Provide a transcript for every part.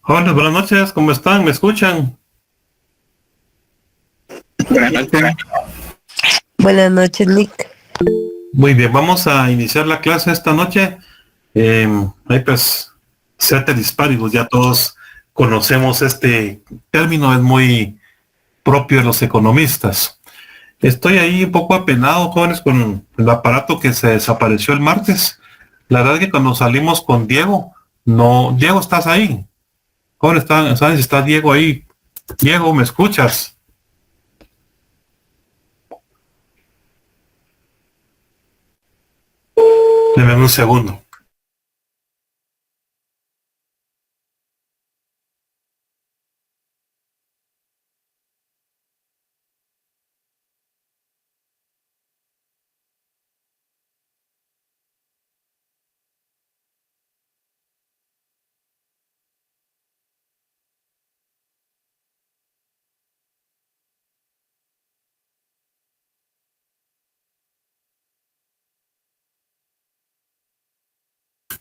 Hola, buenas noches, ¿cómo están? ¿Me escuchan? Buenas noches. Buenas noches, Nick. Muy bien, vamos a iniciar la clase esta noche. Ahí pues, ceteris paribus, ya todos conocemos este término, es muy propio de los economistas. Estoy ahí un poco apenado, jóvenes, con el aparato que se desapareció el martes. La verdad es que cuando salimos con Diego, no, Diego, ¿estás ahí? Jóvenes, ¿sabes si está Diego ahí? Diego, ¿me escuchas? Deme un segundo.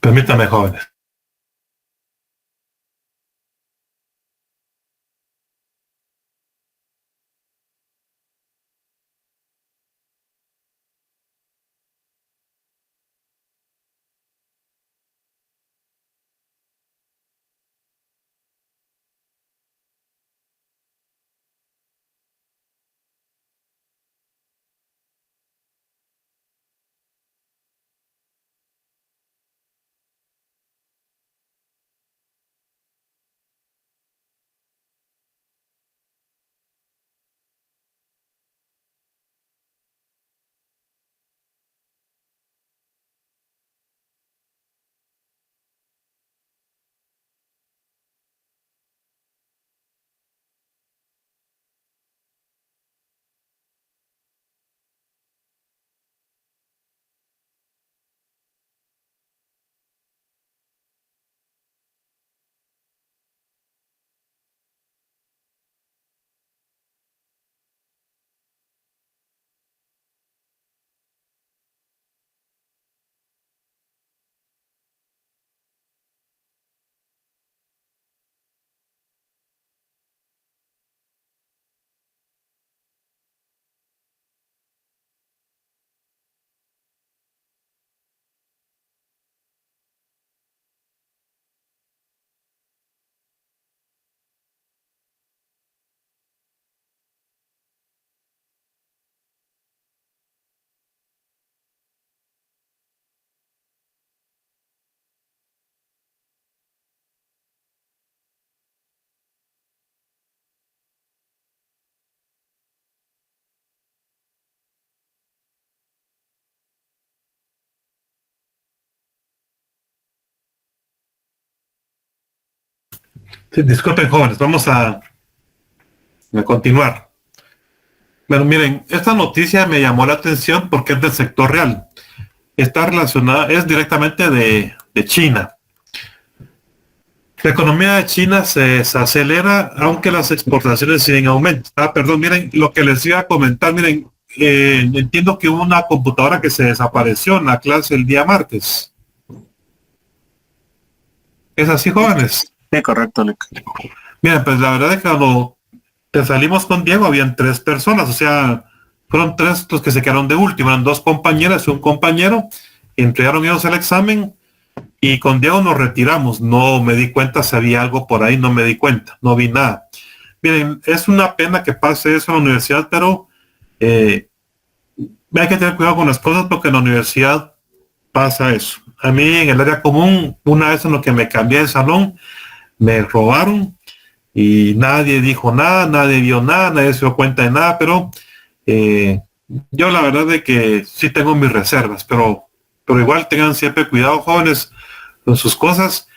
Permítame, jóvenes. Sí, disculpen, jóvenes, vamos a continuar. Bueno, miren, esta noticia me llamó la atención porque es del sector real. Está relacionada, es directamente de China. La economía de China se desacelera, aunque las exportaciones siguen aumento. Perdón, miren, lo que les iba a comentar, miren, entiendo que hubo una computadora que se desapareció en la clase el día martes. ¿Es así, jóvenes? Sí, correcto, Nick. Miren, pues la verdad es que cuando salimos con Diego habían 3 personas, o sea, fueron 3 los que se quedaron de último, eran 2 compañeras y un compañero, entregaron ellos el examen y con Diego nos retiramos, no me di cuenta si había algo por ahí, no me di cuenta, no vi nada. Miren, es una pena que pase eso en la universidad, pero hay que tener cuidado con las cosas porque en la universidad pasa eso. A mí en el área común, una vez en lo que me cambié de salón, me robaron y nadie dijo nada, nadie vio nada, nadie se dio cuenta de nada, pero yo la verdad de que sí tengo mis reservas, pero igual tengan siempre cuidado, jóvenes, con sus cosas.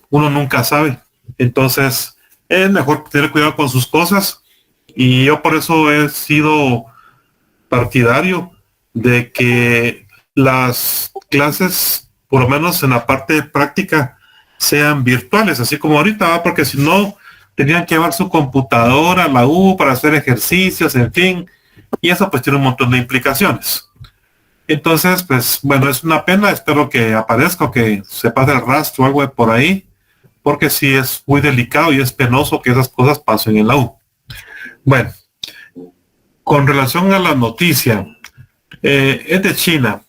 Uno nunca sabe, entonces es mejor tener cuidado con sus cosas y yo por eso he sido partidario de que las clases, por lo menos en la parte práctica, sean virtuales, así como ahorita, ¿va? Porque si no, tenían que llevar su computadora a la U para hacer ejercicios, en fin, y eso pues tiene un montón de implicaciones. Entonces, pues bueno, es una pena, espero que aparezca o que se pase el rastro o algo de por ahí porque sí es muy delicado y es penoso que esas cosas pasen en la U. Bueno, con relación a la noticia, es de China.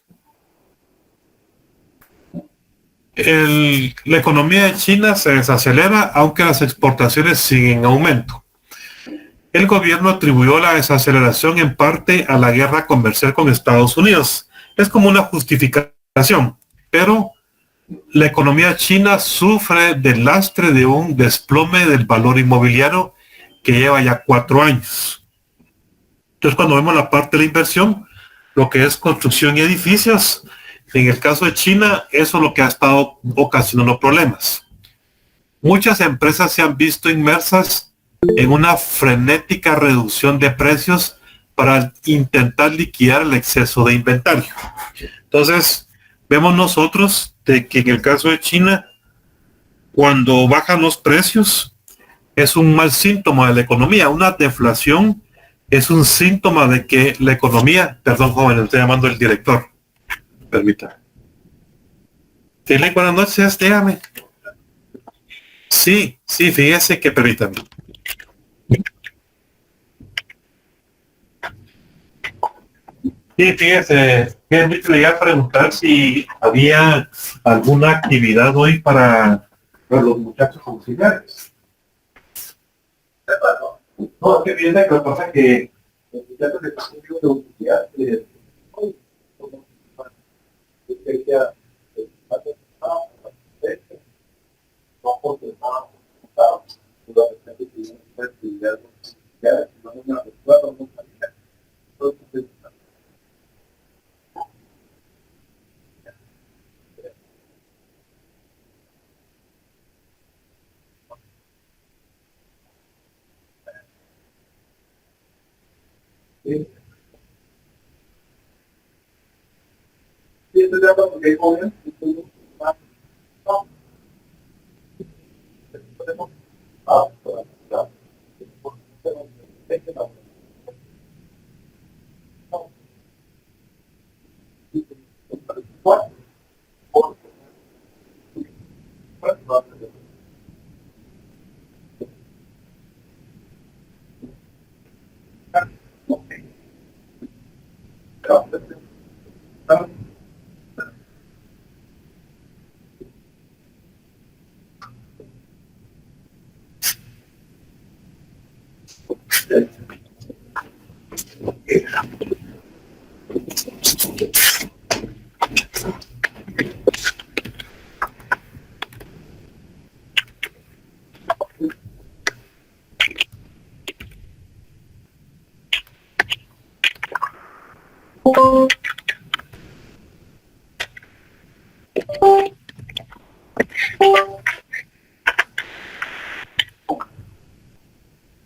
La economía de China se desacelera, aunque las exportaciones siguen en aumento. El gobierno atribuyó la desaceleración en parte a la guerra comercial con Estados Unidos. Es como una justificación, pero la economía china sufre del lastre de un desplome del valor inmobiliario que lleva ya 4 años. Entonces, cuando vemos la parte de la inversión, lo que es construcción y edificios, en el caso de China, eso es lo que ha estado ocasionando problemas. Muchas empresas se han visto inmersas en una frenética reducción de precios para intentar liquidar el exceso de inventario. Entonces, vemos nosotros de que en el caso de China, cuando bajan los precios, es un mal síntoma de la economía. Una deflación es un síntoma de que la economía, perdón joven, estoy llamando el director, permítame. Dile buenas noches, dígame. Sí, fíjese que permítame. Sí, fíjese, que le iba a preguntar si había alguna actividad hoy para los muchachos auxiliares. No, es que fíjese que lo que pasa es que los muchachos de auxiliares hoy,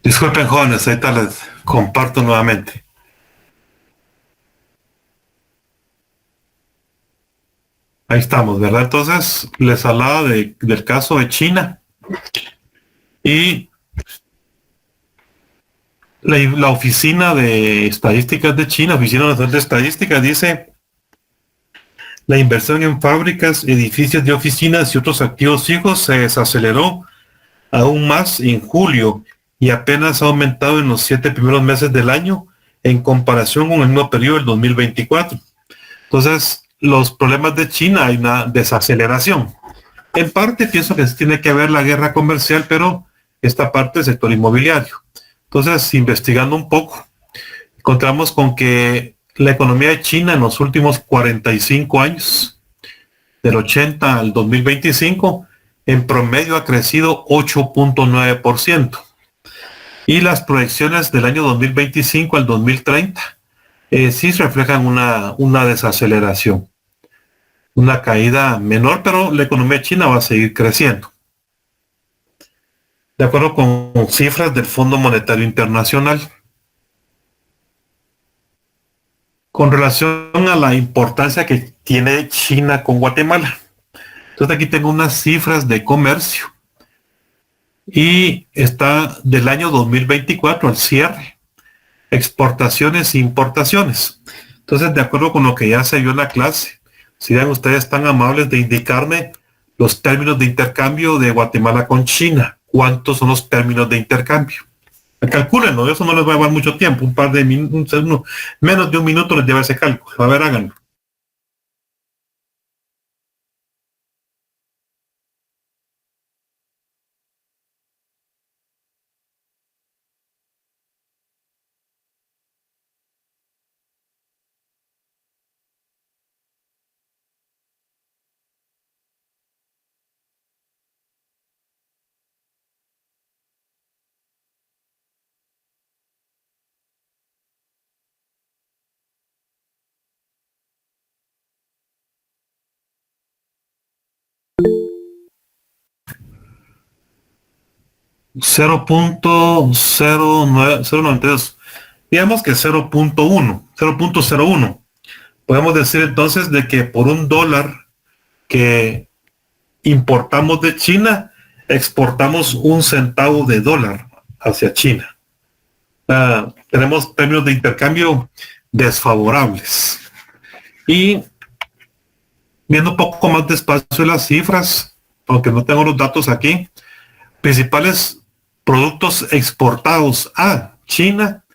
disculpen jóvenes, ahorita les comparto nuevamente. Ahí estamos, ¿verdad? Entonces, les hablaba del caso de China y la Oficina de Estadísticas de China, Oficina Nacional de Estadísticas, dice: la inversión en fábricas, edificios de oficinas y otros activos fijos se desaceleró aún más en julio y apenas ha aumentado en los 7 primeros meses del año en comparación con el mismo periodo del 2024. Entonces, los problemas de China, hay una desaceleración. En parte pienso que tiene que ver la guerra comercial, pero esta parte del sector inmobiliario. Entonces, investigando un poco, encontramos con que la economía de China en los últimos 45 años, del 80 al 2025, en promedio ha crecido 8.9%. Y las proyecciones del año 2025 al 2030 sí reflejan una desaceleración, una caída menor, pero la economía china va a seguir creciendo. De acuerdo con cifras del Fondo Monetario Internacional, con relación a la importancia que tiene China con Guatemala. Entonces aquí tengo unas cifras de comercio y está del año 2024 al cierre, exportaciones e importaciones. Entonces, de acuerdo con lo que ya se vio en la clase, si sean ustedes tan amables de indicarme los términos de intercambio de Guatemala con China. ¿Cuántos son los términos de intercambio? Calcúlenlo, eso no les va a llevar mucho tiempo, un par de minutos, menos de un minuto les lleva ese cálculo. A ver, háganlo. Cero punto cero noventa y dos. Digamos que 0.1. Podemos decir entonces de que por $1 que importamos de China, exportamos $0.01 hacia China. Tenemos términos de intercambio desfavorables. Y viendo un poco más despacio las cifras, aunque no tengo los datos aquí, principales productos exportados a China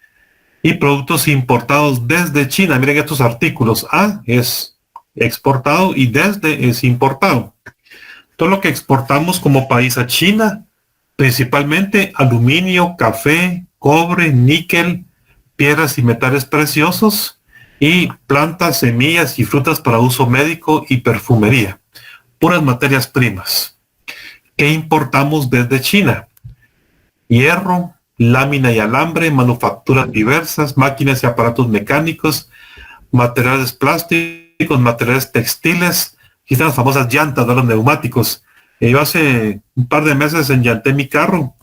y productos importados desde China. Miren estos artículos. A es exportado y desde es importado. Todo lo que exportamos como país a China, principalmente aluminio, café, cobre, níquel, piedras y metales preciosos y plantas, semillas y frutas para uso médico y perfumería. Puras materias primas. ¿Qué importamos desde China? Hierro, lámina y alambre, manufacturas diversas, máquinas y aparatos mecánicos, materiales plásticos, materiales textiles, quizás las famosas llantas de los neumáticos. Yo hace un par de meses enllanté mi carro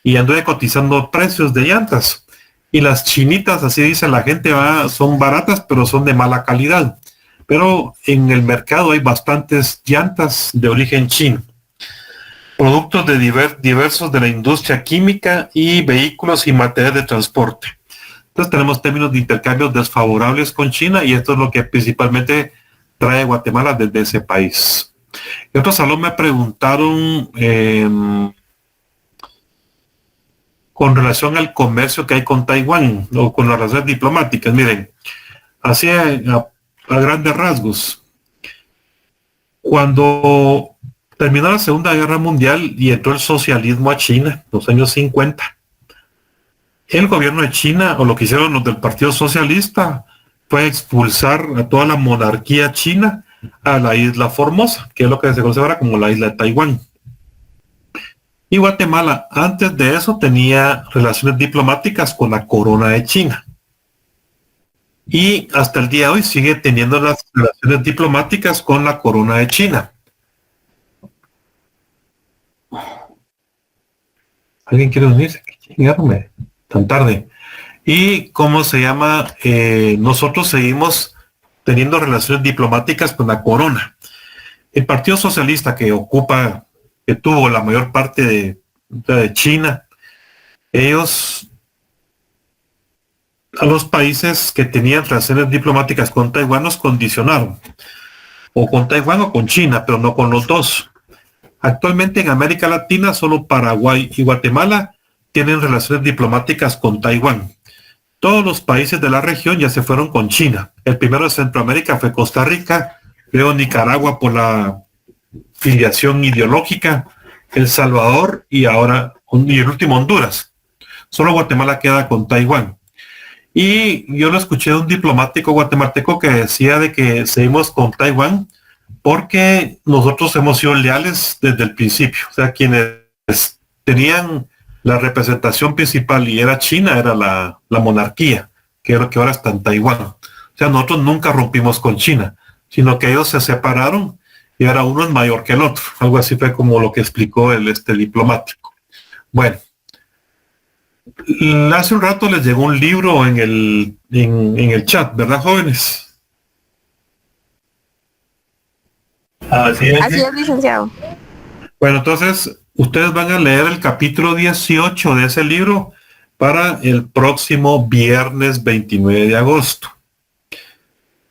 y anduve cotizando precios de llantas. Y las chinitas, así dice la gente, son baratas, pero son de mala calidad. Pero en el mercado hay bastantes llantas de origen chino. Productos de diversos de la industria química y vehículos y materiales de transporte. Entonces tenemos términos de intercambio desfavorables con China y esto es lo que principalmente trae Guatemala desde ese país. Y otro salón me preguntaron con relación al comercio que hay con Taiwán o con las relaciones diplomáticas. Miren, así a grandes rasgos. Cuando terminó la Segunda Guerra Mundial y entró el socialismo a China, los años 50. El gobierno de China, o lo que hicieron los del Partido Socialista, fue expulsar a toda la monarquía china a la isla Formosa, que es lo que se conoce ahora como la isla de Taiwán. Y Guatemala, antes de eso, tenía relaciones diplomáticas con la corona de China. Y hasta el día de hoy sigue teniendo las relaciones diplomáticas con la corona de China. ¿Alguien quiere unirse? Chingarme tan tarde. Y cómo se llama, nosotros seguimos teniendo relaciones diplomáticas con la corona. El Partido Socialista que tuvo la mayor parte de China, ellos a los países que tenían relaciones diplomáticas con Taiwán los condicionaron, o con Taiwán o con China, pero no con los dos. Actualmente en América Latina solo Paraguay y Guatemala tienen relaciones diplomáticas con Taiwán. Todos los países de la región ya se fueron con China. El primero de Centroamérica fue Costa Rica, luego Nicaragua por la filiación ideológica, El Salvador y ahora y el último Honduras. Solo Guatemala queda con Taiwán. Y yo lo escuché de un diplomático guatemalteco que decía de que seguimos con Taiwán porque nosotros hemos sido leales desde el principio. O sea, quienes tenían la representación principal y era China, era la monarquía, que es lo que ahora está en Taiwán. O sea, nosotros nunca rompimos con China, sino que ellos se separaron y ahora uno es mayor que el otro. Algo así fue como lo que explicó el diplomático. Bueno, hace un rato les llegó un libro en el chat, ¿verdad, jóvenes? Así es, licenciado. Bueno, entonces ustedes van a leer el capítulo 18 de ese libro para el próximo viernes 29 de agosto.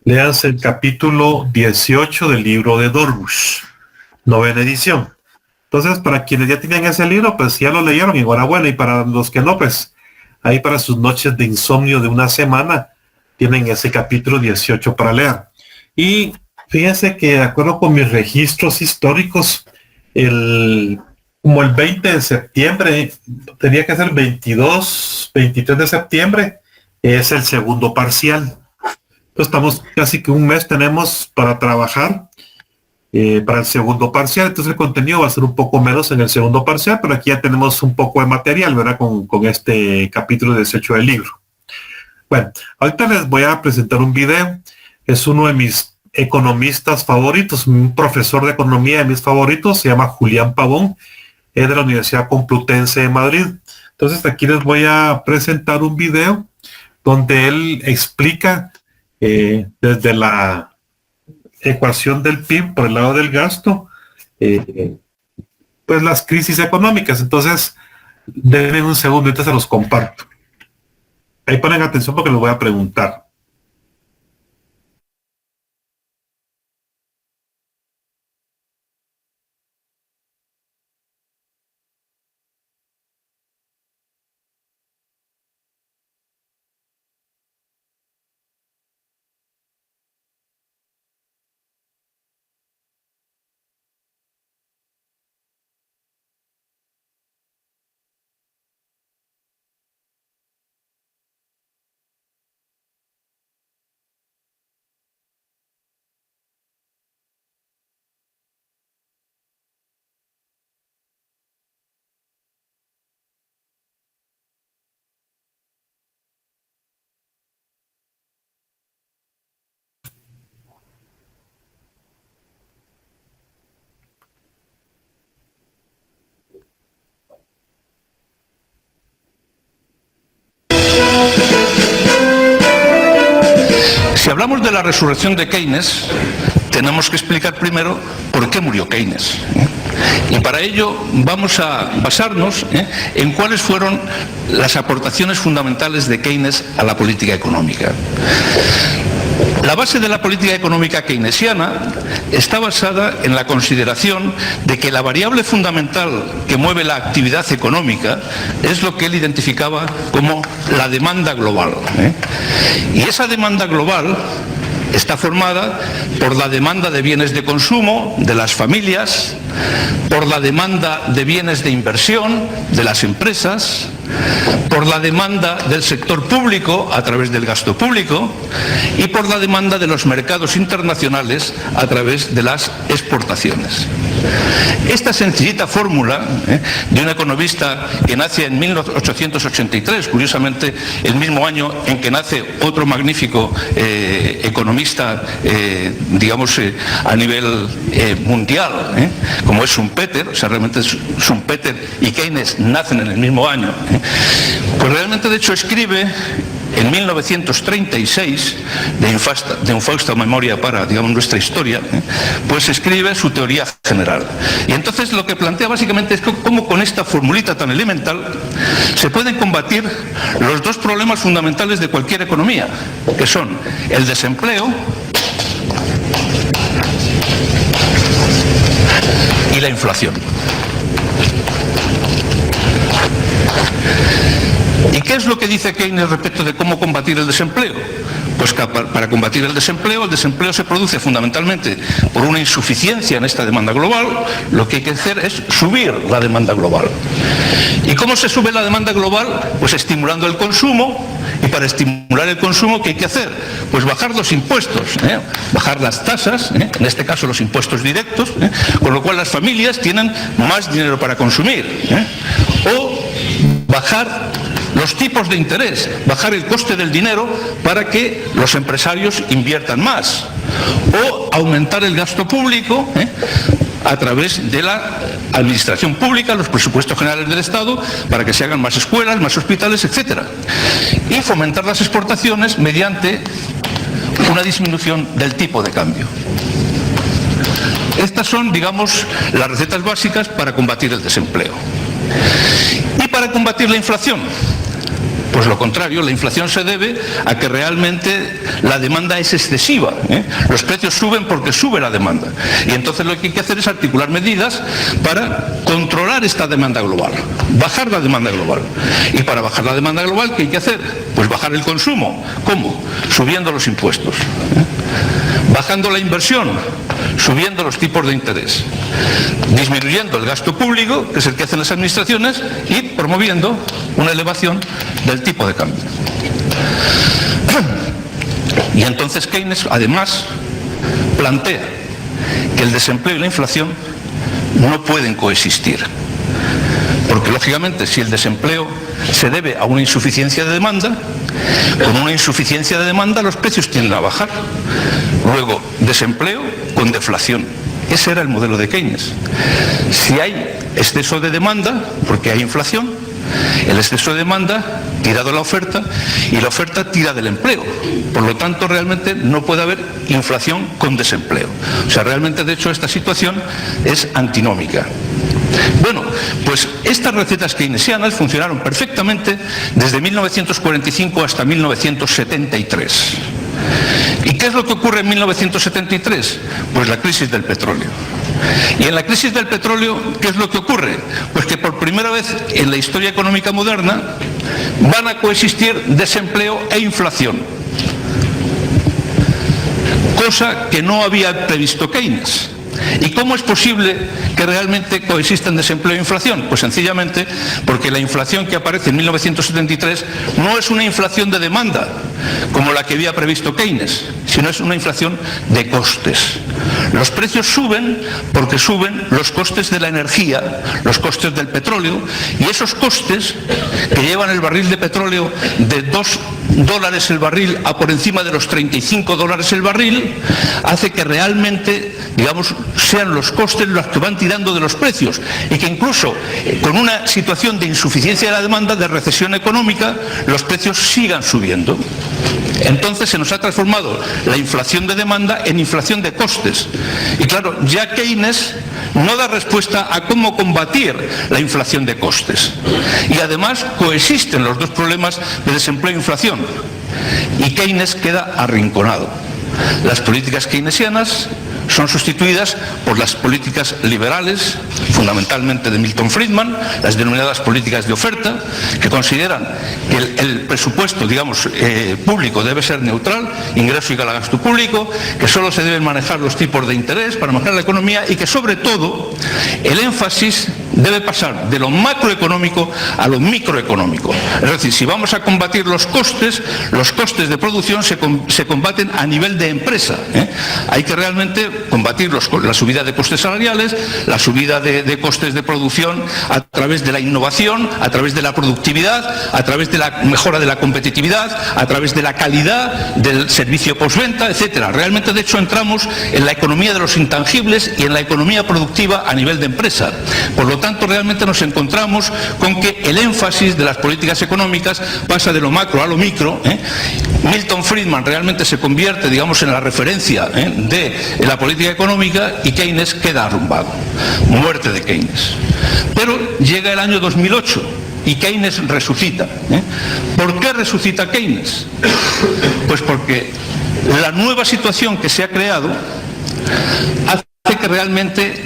Léanse el capítulo 18 del libro de Dorbush. novena edición. Entonces, para quienes ya tienen ese libro, pues ya lo leyeron, enhorabuena. Y para los que no, pues ahí para sus noches de insomnio de una semana, tienen ese capítulo 18 para leer. Y fíjense que de acuerdo con mis registros históricos, como el 20 de septiembre, tenía que ser 22, 23 de septiembre, es el segundo parcial. Entonces estamos casi que un mes tenemos para trabajar para el segundo parcial. Entonces el contenido va a ser un poco menos en el segundo parcial, pero aquí ya tenemos un poco de material, ¿verdad? Con este capítulo 18 del libro. Bueno, ahorita les voy a presentar un video. Es uno de mis economistas favoritos, un profesor de economía de mis favoritos, se llama Julián Pavón, es de la Universidad Complutense de Madrid. Entonces aquí les voy a presentar un video donde él explica desde la ecuación del PIB por el lado del gasto, pues las crisis económicas. Entonces, denme un segundo, ahorita se los comparto. Ahí ponen atención porque les voy a preguntar. Si hablamos de la resurrección de Keynes, tenemos que explicar primero por qué murió Keynes. Y para ello vamos a basarnos en cuáles fueron las aportaciones fundamentales de Keynes a la política económica. La base de la política económica keynesiana está basada en la consideración de que la variable fundamental que mueve la actividad económica es lo que él identificaba como la demanda global. Y esa demanda global está formada por la demanda de bienes de consumo de las familias, por la demanda de bienes de inversión de las empresas, por la demanda del sector público a través del gasto público y por la demanda de los mercados internacionales a través de las exportaciones. Esta sencillita fórmula de un economista que nace en 1883, curiosamente el mismo año en que nace otro magnífico economista, digamos, a nivel mundial, como es Schumpeter, o sea, realmente Schumpeter y Keynes nacen en el mismo año, pues realmente de hecho escribe en 1936, de infausta memoria para, digamos, nuestra historia, pues escribe su teoría general. Y entonces lo que plantea básicamente es cómo con esta formulita tan elemental se pueden combatir los dos problemas fundamentales de cualquier economía, que son el desempleo y la inflación. ¿Y qué es lo que dice Keynes respecto de cómo combatir el desempleo? Pues que para combatir el desempleo se produce fundamentalmente por una insuficiencia en esta demanda global. Lo que hay que hacer es subir la demanda global. ¿Y cómo se sube la demanda global? Pues estimulando el consumo. Y para estimular el consumo, ¿qué hay que hacer? Pues bajar los impuestos, bajar las tasas, en este caso los impuestos directos, con lo cual las familias tienen más dinero para consumir. O bajar los tipos de interés, bajar el coste del dinero para que los empresarios inviertan más. O aumentar el gasto público, a través de la administración pública, los presupuestos generales del Estado, para que se hagan más escuelas, más hospitales, etc. Y fomentar las exportaciones mediante una disminución del tipo de cambio. Estas son, digamos, las recetas básicas para combatir el desempleo. Y para combatir la inflación. Pues lo contrario, la inflación se debe a que realmente la demanda es excesiva, ¿eh? Los precios suben porque sube la demanda. Y entonces lo que hay que hacer es articular medidas para controlar esta demanda global, bajar la demanda global. Y para bajar la demanda global, ¿qué hay que hacer? Pues bajar el consumo. ¿Cómo? Subiendo los impuestos, ¿eh? Bajando la inversión, subiendo los tipos de interés, disminuyendo el gasto público, que es el que hacen las administraciones, y promoviendo una elevación del tipo de cambio. Y entonces Keynes, además, plantea que el desempleo y la inflación no pueden coexistir. Porque, lógicamente, si el desempleo se debe a una insuficiencia de demanda, con una insuficiencia de demanda los precios tienden a bajar. Luego, desempleo con deflación. Ese era el modelo de Keynes. Si hay exceso de demanda, porque hay inflación, el exceso de demanda tira de la oferta y la oferta tira del empleo. Por lo tanto, realmente no puede haber inflación con desempleo. O sea, realmente, de hecho, esta situación es antinómica. Bueno, pues estas recetas keynesianas funcionaron perfectamente desde 1945 hasta 1973. ¿Y qué es lo que ocurre en 1973? Pues la crisis del petróleo. Y en la crisis del petróleo, ¿qué es lo que ocurre? Pues que por primera vez en la historia económica moderna van a coexistir desempleo e inflación. Cosa que no había previsto Keynes. ¿Y cómo es posible que realmente coexistan desempleo e inflación? Pues sencillamente porque la inflación que aparece en 1973 no es una inflación de demanda, como la que había previsto Keynes, sino es una inflación de costes. Los precios suben porque suben los costes de la energía, los costes del petróleo, y esos costes que llevan el barril de petróleo de $2 el barril a por encima de los $35 el barril, hace que realmente, digamos, sean los costes los que van tirando de los precios, y que incluso con una situación de insuficiencia de la demanda, de recesión económica, los precios sigan subiendo. Entonces se nos ha transformado la inflación de demanda en inflación de costes. Y claro, ya Keynes no da respuesta a cómo combatir la inflación de costes. Y además coexisten los dos problemas de desempleo e inflación. Y Keynes queda arrinconado. Las políticas keynesianas son sustituidas por las políticas liberales, fundamentalmente de Milton Friedman, las denominadas políticas de oferta, que consideran que el presupuesto, digamos, público debe ser neutral, ingreso y gasto público, que solo se deben manejar los tipos de interés para manejar la economía, y que sobre todo el énfasis debe pasar de lo macroeconómico a lo microeconómico. Es decir, si vamos a combatir los costes de producción se combaten a nivel de empresa, ¿eh? Hay que realmente combatir la subida de costes salariales, la subida de costes de producción a través de la innovación, a través de la productividad, a través de la mejora de la competitividad, a través de la calidad del servicio postventa, etcétera. Realmente, de hecho, entramos en la economía de los intangibles y en la economía productiva a nivel de empresa. Por lo tanto, realmente nos encontramos con que el énfasis de las políticas económicas pasa de lo macro a lo micro, ¿eh? Milton Friedman realmente se convierte, digamos, en la referencia, ¿eh?, de la política económica, y Keynes queda arrumbado. Muerte de Keynes. Pero llega el año 2008 y Keynes resucita, ¿eh? ¿Por qué resucita Keynes? Pues porque la nueva situación que se ha creado hace que realmente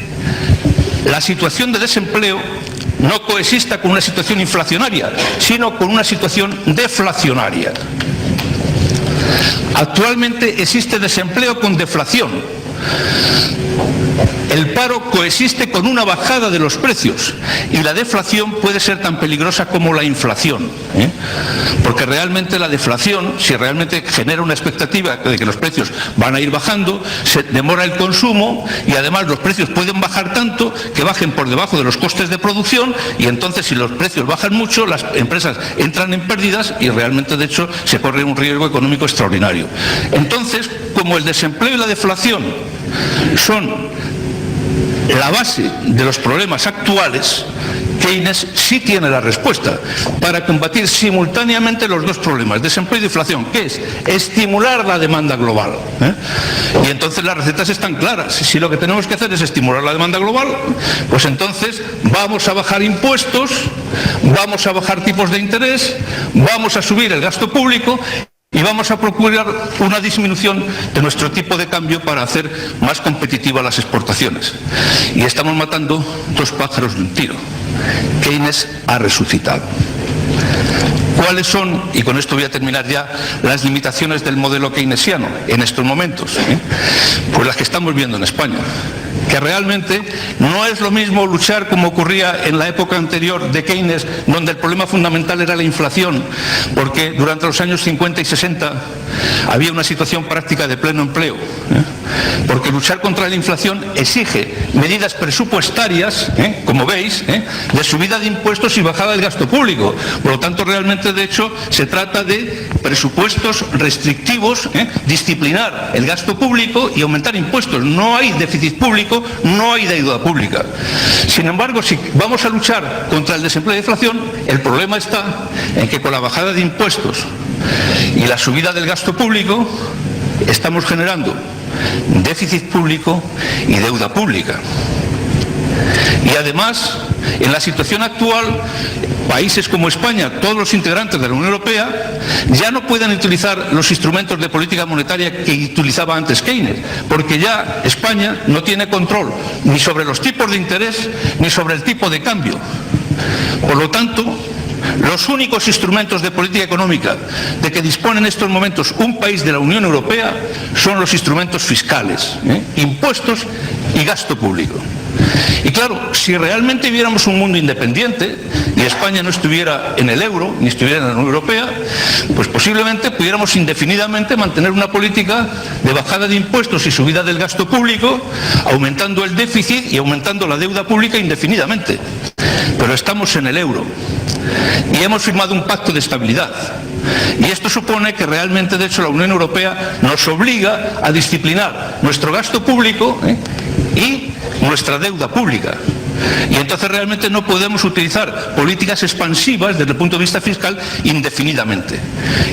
la situación de desempleo no coexista con una situación inflacionaria, sino con una situación deflacionaria. Actualmente existe desempleo con deflación. El paro coexiste con una bajada de los precios, y la deflación puede ser tan peligrosa como la inflación, ¿eh? Porque realmente la deflación, si realmente genera una expectativa de que los precios van a ir bajando, se demora el consumo, y además los precios pueden bajar tanto que bajen por debajo de los costes de producción, y entonces, si los precios bajan mucho, las empresas entran en pérdidas y realmente, de hecho, se corre un riesgo económico extraordinario. Entonces, como el desempleo y la deflación son la base de los problemas actuales, Keynes sí tiene la respuesta para combatir simultáneamente los dos problemas, desempleo y inflación, que es estimular la demanda global. Y entonces las recetas están claras. Si lo que tenemos que hacer es estimular la demanda global, pues entonces vamos a bajar impuestos, vamos a bajar tipos de interés, vamos a subir el gasto público y vamos a procurar una disminución de nuestro tipo de cambio para hacer más competitivas las exportaciones. Y estamos matando dos pájaros de un tiro. Keynes ha resucitado. ¿Cuáles son, y con esto voy a terminar ya, las limitaciones del modelo keynesiano en estos momentos? Pues las que estamos viendo en España. Que realmente no es lo mismo luchar como ocurría en la época anterior de Keynes, donde el problema fundamental era la inflación, porque durante los años 50 y 60 había una situación práctica de pleno empleo. Porque luchar contra la inflación exige medidas presupuestarias, como veis, de subida de impuestos y bajada del gasto público. Por lo tanto, realmente, de hecho, se trata de presupuestos restrictivos, disciplinar el gasto público y aumentar impuestos. No hay déficit público, no hay deuda pública. Sin embargo, si vamos a luchar contra el desempleo y la inflación, el problema está en que con la bajada de impuestos y la subida del gasto público estamos generando déficit público y deuda pública. Y además, en la situación actual, países como España, todos los integrantes de la Unión Europea, ya no pueden utilizar los instrumentos de política monetaria que utilizaba antes Keynes, porque ya España no tiene control ni sobre los tipos de interés ni sobre el tipo de cambio. Por lo tanto, los únicos instrumentos de política económica de que dispone en estos momentos un país de la Unión Europea son los instrumentos fiscales, impuestos y gasto público. Y claro, si realmente viéramos un mundo independiente y España no estuviera en el euro ni estuviera en la Unión Europea, pues posiblemente pudiéramos indefinidamente mantener una política de bajada de impuestos y subida del gasto público, aumentando el déficit y aumentando la deuda pública indefinidamente. Pero estamos en el euro y hemos firmado un pacto de estabilidad. Y esto supone que realmente, de hecho, la Unión Europea nos obliga a disciplinar nuestro gasto público y nuestra deuda pública. Y entonces realmente no podemos utilizar políticas expansivas desde el punto de vista fiscal indefinidamente.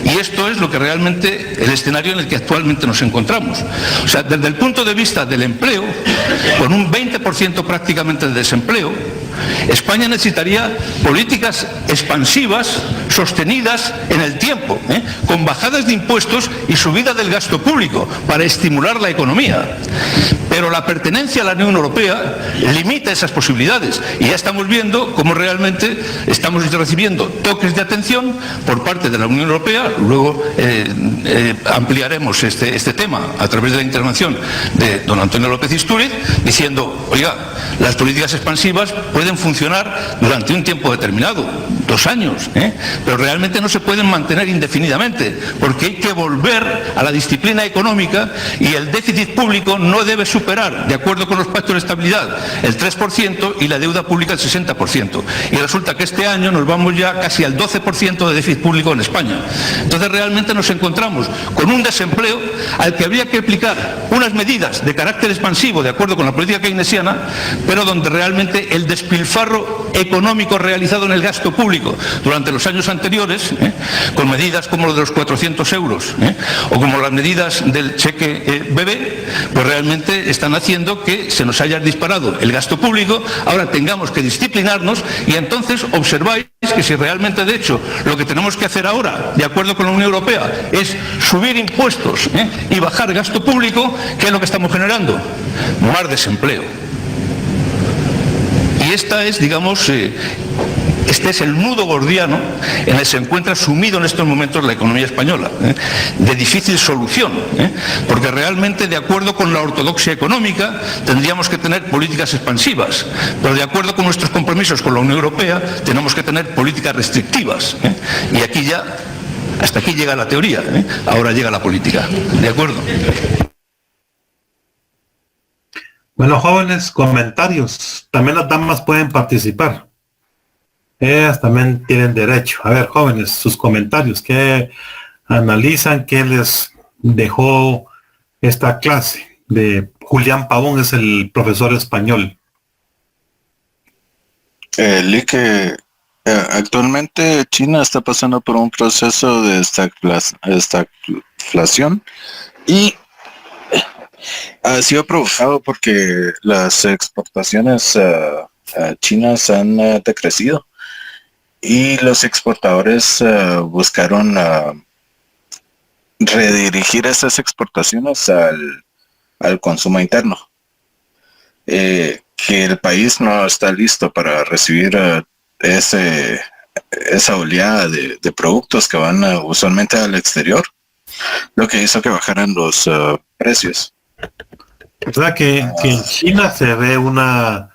Y esto es lo que realmente el escenario en el que actualmente nos encontramos. O sea, desde el punto de vista del empleo, con un 20% prácticamente de desempleo, España necesitaría políticas expansivas sostenidas en el tiempo, con bajadas de impuestos y subida del gasto público para estimular la economía. Pero la pertenencia a la Unión Europea limita esas posibilidades y ya estamos viendo cómo realmente estamos recibiendo toques de atención por parte de la Unión Europea. Luego ampliaremos este tema a través de la intervención de don Antonio López Istúriz, diciendo, oiga, las políticas expansivas pueden funcionar durante un tiempo determinado, 2 años, pero realmente no se pueden mantener indefinidamente, porque hay que volver a la disciplina económica y el déficit público no debe superar, de acuerdo con los pactos de estabilidad, el 3% y la deuda pública el 60%. Y resulta que este año nos vamos ya casi al 12% de déficit público en España. Entonces realmente nos encontramos con un desempleo al que habría que aplicar unas medidas de carácter expansivo, de acuerdo con la política keynesiana, pero donde realmente el despilfarro económico realizado en el gasto público durante los años anteriores, con medidas como lo de los 400 euros, o como las medidas del cheque bebé, pues realmente están haciendo que se nos haya disparado el gasto público. Ahora tengamos que disciplinarnos y entonces observáis que si realmente, de hecho, lo que tenemos que hacer ahora, de acuerdo con la Unión Europea, es subir impuestos y bajar gasto público, ¿qué es lo que estamos generando? Más desempleo. Y esta es, digamos, este es el nudo gordiano en el que se encuentra sumido en estos momentos la economía española, de difícil solución, porque realmente, de acuerdo con la ortodoxia económica, tendríamos que tener políticas expansivas, pero de acuerdo con nuestros compromisos con la Unión Europea, tenemos que tener políticas restrictivas. Y aquí ya, hasta aquí llega la teoría, ahora llega la política. ¿De acuerdo? Bueno, jóvenes, comentarios. También las damas pueden participar. Ellas también tienen derecho. A ver, jóvenes, sus comentarios. ¿Qué analizan? ¿Qué les dejó esta clase? De Julián Pavón, es el profesor español. Leí que actualmente China está pasando por un proceso de estagflación y ha sido provocado porque las exportaciones chinas han decrecido y los exportadores buscaron redirigir esas exportaciones al consumo interno. Que el país no está listo para recibir esa oleada de productos que van usualmente al exterior, lo que hizo que bajaran los precios. O sea que en China se ve una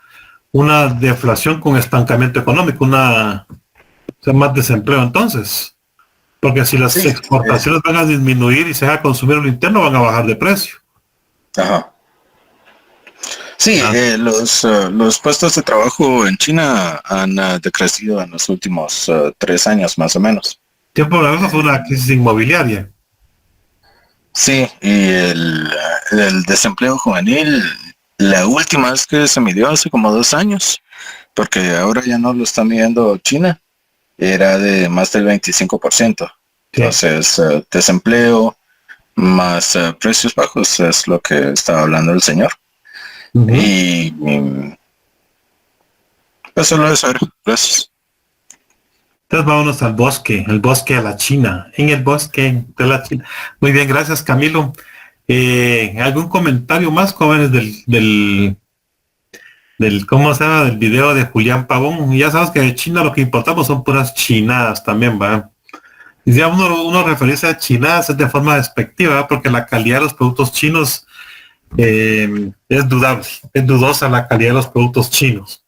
deflación con estancamiento económico, o sea, más desempleo entonces. Porque si las exportaciones van a disminuir y se va a consumir lo interno, van a bajar de precio. Ajá. Sí, los puestos de trabajo en China han decrecido en los últimos 3 años más o menos. Tiempo de eso fue una crisis inmobiliaria. Sí, y el desempleo juvenil, la última vez que se midió hace como 2 años, porque ahora ya no lo está midiendo China, era de más del 25%. Entonces, desempleo más precios bajos es lo que estaba hablando el señor. Y eso lo es, gracias. Entonces vámonos al bosque de la China, en el bosque de la China. Muy bien, gracias Camilo. ¿Algún comentario más, jóvenes, del cómo se llama, del video de Julián Pavón? Ya sabes que de China lo que importamos son puras chinadas también, ¿va? Y si uno referirse a chinadas es de forma despectiva, ¿va? Porque la calidad de los productos chinos es dudable, es dudosa la calidad de los productos chinos.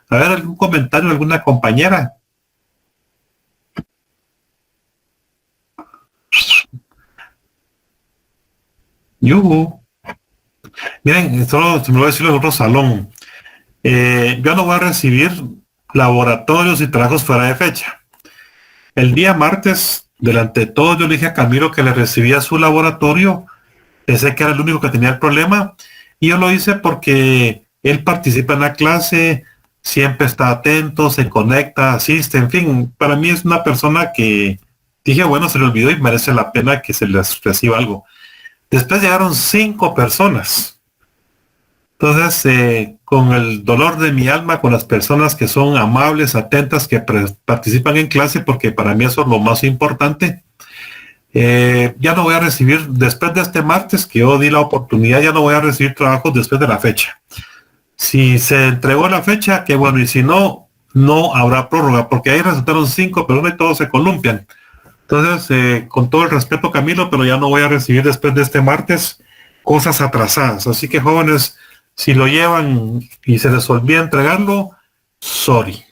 A ver, ¿algún comentario de alguna compañera? Miren, solo se me va a decir en otro salón. Yo no voy a recibir laboratorios y trabajos fuera de fecha. El día martes, delante de todo, yo le dije a Camilo que le recibía su laboratorio. Pensé que era el único que tenía el problema. Y yo lo hice porque él participa en la clase, siempre está atento, se conecta, asiste, en fin. Para mí es una persona que dije, bueno, se le olvidó y merece la pena que se les reciba algo. Después llegaron 5 personas. Entonces, con el dolor de mi alma, con las personas que son amables, atentas, que participan en clase, porque para mí eso es lo más importante, ya no voy a recibir, después de este martes que yo di la oportunidad, ya no voy a recibir trabajos después de la fecha. Si se entregó la fecha, qué bueno, y si no, no habrá prórroga, porque ahí resultaron 5 personas y todos se columpian. Entonces, con todo el respeto, Camilo, pero ya no voy a recibir después de este martes cosas atrasadas. Así que, jóvenes, si lo llevan y se les olvida entregarlo, sorry.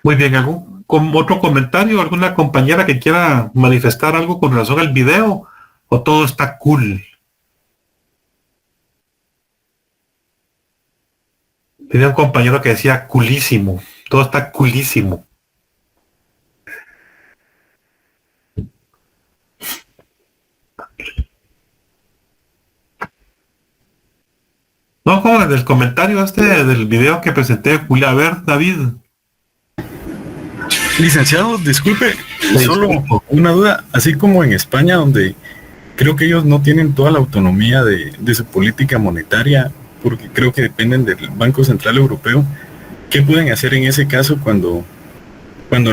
Muy bien, ¿algún otro comentario? ¿Alguna compañera que quiera manifestar algo con relación al video? ¿O todo está cool? Tenía un compañero que decía coolísimo. Todo está coolísimo. No, como del comentario del video que presenté, Julia. A ver, David. Licenciado, disculpe, solo una duda, así como en España, donde creo que ellos no tienen toda la autonomía de su política monetaria, porque creo que dependen del Banco Central Europeo, ¿qué pueden hacer en ese caso cuando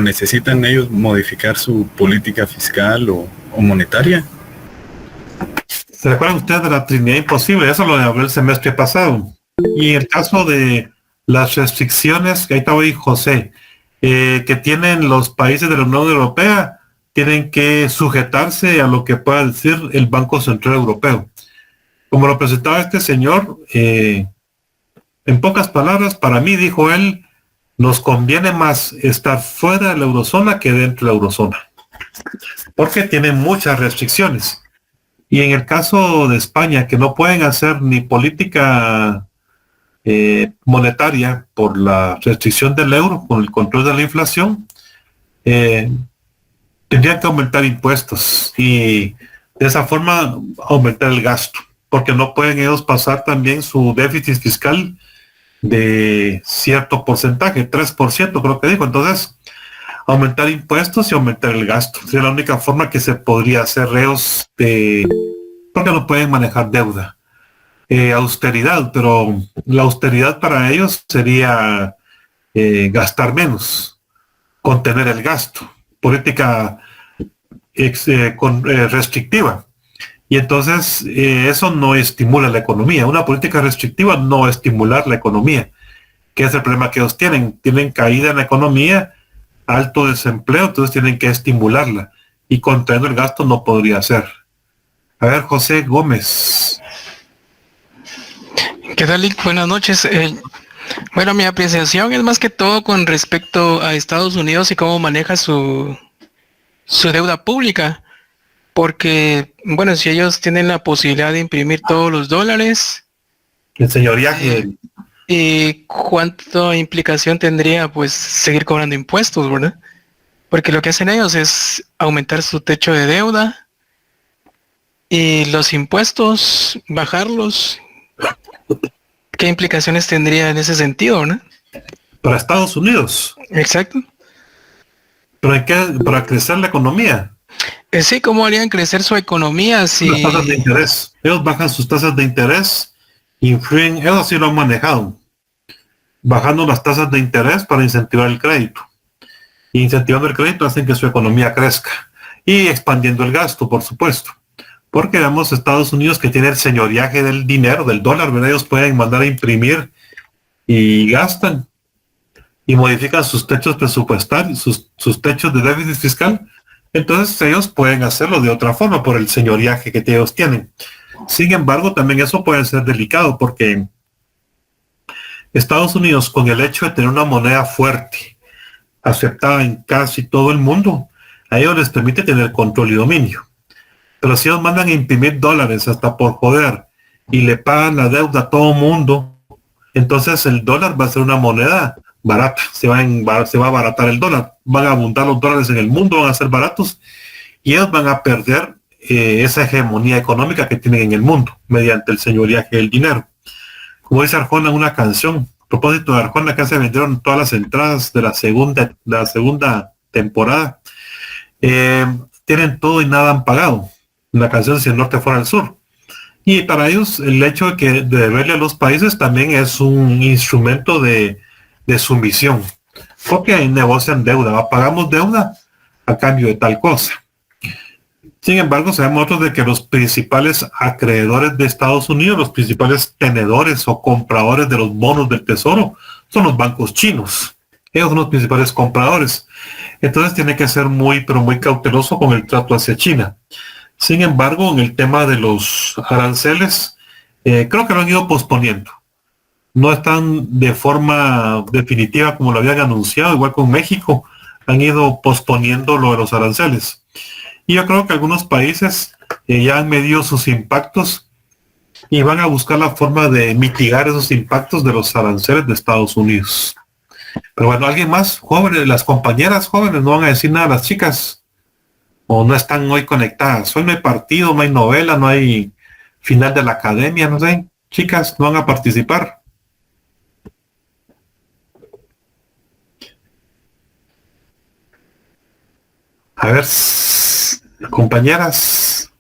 necesitan ellos modificar su política fiscal o monetaria? ¿Se recuerdan ustedes de la Trinidad Imposible? Eso lo hablé el semestre pasado. Y en el caso de las restricciones, que ahí estaba ahí José, que tienen los países de la Unión Europea, tienen que sujetarse a lo que pueda decir el Banco Central Europeo. Como lo presentaba este señor, en pocas palabras, para mí, dijo él, nos conviene más estar fuera de la eurozona que dentro de la eurozona, porque tienen muchas restricciones. Y en el caso de España, que no pueden hacer ni política monetaria por la restricción del euro, con el control de la inflación, tendrían que aumentar impuestos y de esa forma aumentar el gasto, porque no pueden ellos pasar también su déficit fiscal de cierto porcentaje, 3% creo que dijo. Entonces, aumentar impuestos y aumentar el gasto. Sería la única forma que se podría hacer reos porque no pueden manejar deuda. Austeridad, pero la austeridad para ellos sería gastar menos, contener el gasto, política restrictiva. Y entonces eso no estimula la economía. Una política restrictiva no va a estimular la economía, que es el problema que ellos tienen. Tienen caída en la economía, alto desempleo, entonces tienen que estimularla. Y conteniendo el gasto no podría ser. A ver, José Gómez. ¿Qué tal, Lick? Buenas noches. Bueno, mi apreciación es más que todo con respecto a Estados Unidos y cómo maneja su deuda pública. Porque, bueno, si ellos tienen la posibilidad de imprimir todos los dólares... El señoriaje. ¿Y cuánta implicación tendría, pues, seguir cobrando impuestos, verdad? Porque lo que hacen ellos es aumentar su techo de deuda y los impuestos, bajarlos. ¿Qué implicaciones tendría en ese sentido, no? Para Estados Unidos. Exacto. ¿Pero en qué? Para crecer la economía. Sí, ¿cómo harían crecer su economía si... Las tasas de interés. Ellos bajan sus tasas de interés, influyen, ellos así lo han manejado, bajando las tasas de interés para incentivar el crédito. Y incentivando el crédito hacen que su economía crezca. Y expandiendo el gasto, por supuesto. Porque vemos Estados Unidos que tiene el señoriaje del dinero, del dólar, ¿verdad? Ellos pueden mandar a imprimir y gastan. Y modifican sus techos presupuestarios, sus techos de déficit fiscal. Entonces ellos pueden hacerlo de otra forma por el señoriaje que ellos tienen. Sin embargo, también eso puede ser delicado porque Estados Unidos, con el hecho de tener una moneda fuerte, aceptada en casi todo el mundo, a ellos les permite tener control y dominio. Pero si ellos mandan a imprimir dólares hasta por joder y le pagan la deuda a todo mundo, entonces el dólar va a ser una moneda barata, se va a abaratar el dólar, van a abundar los dólares en el mundo, van a ser baratos y ellos van a perder esa hegemonía económica que tienen en el mundo mediante el señoriaje del dinero. Como dice Arjona en una canción, a propósito de Arjona, que se vendieron todas las entradas de la segunda temporada, tienen todo y nada han pagado. La canción Si el norte fuera el sur. Y para ellos el hecho de deberle a los países también es un instrumento de sumisión, porque negocian deuda, pagamos deuda a cambio de tal cosa. Sin embargo, sabemos nosotros de que los principales acreedores de Estados Unidos, los principales tenedores o compradores de los bonos del tesoro, son los bancos chinos. Ellos son los principales compradores. Entonces tiene que ser muy, pero muy cauteloso con el trato hacia China. Sin embargo, en el tema de los aranceles, creo que lo han ido posponiendo. No están de forma definitiva como lo habían anunciado, igual con México, han ido posponiendo lo de los aranceles. Y yo creo que algunos países ya han medido sus impactos y van a buscar la forma de mitigar esos impactos de los aranceles de Estados Unidos. Pero bueno, ¿alguien más? Jóvenes, las compañeras jóvenes no van a decir nada a las chicas. O no están hoy conectadas. Hoy no hay partido, no hay novela, no hay final de la academia, no sé. Chicas, no van a participar. A ver, compañeras.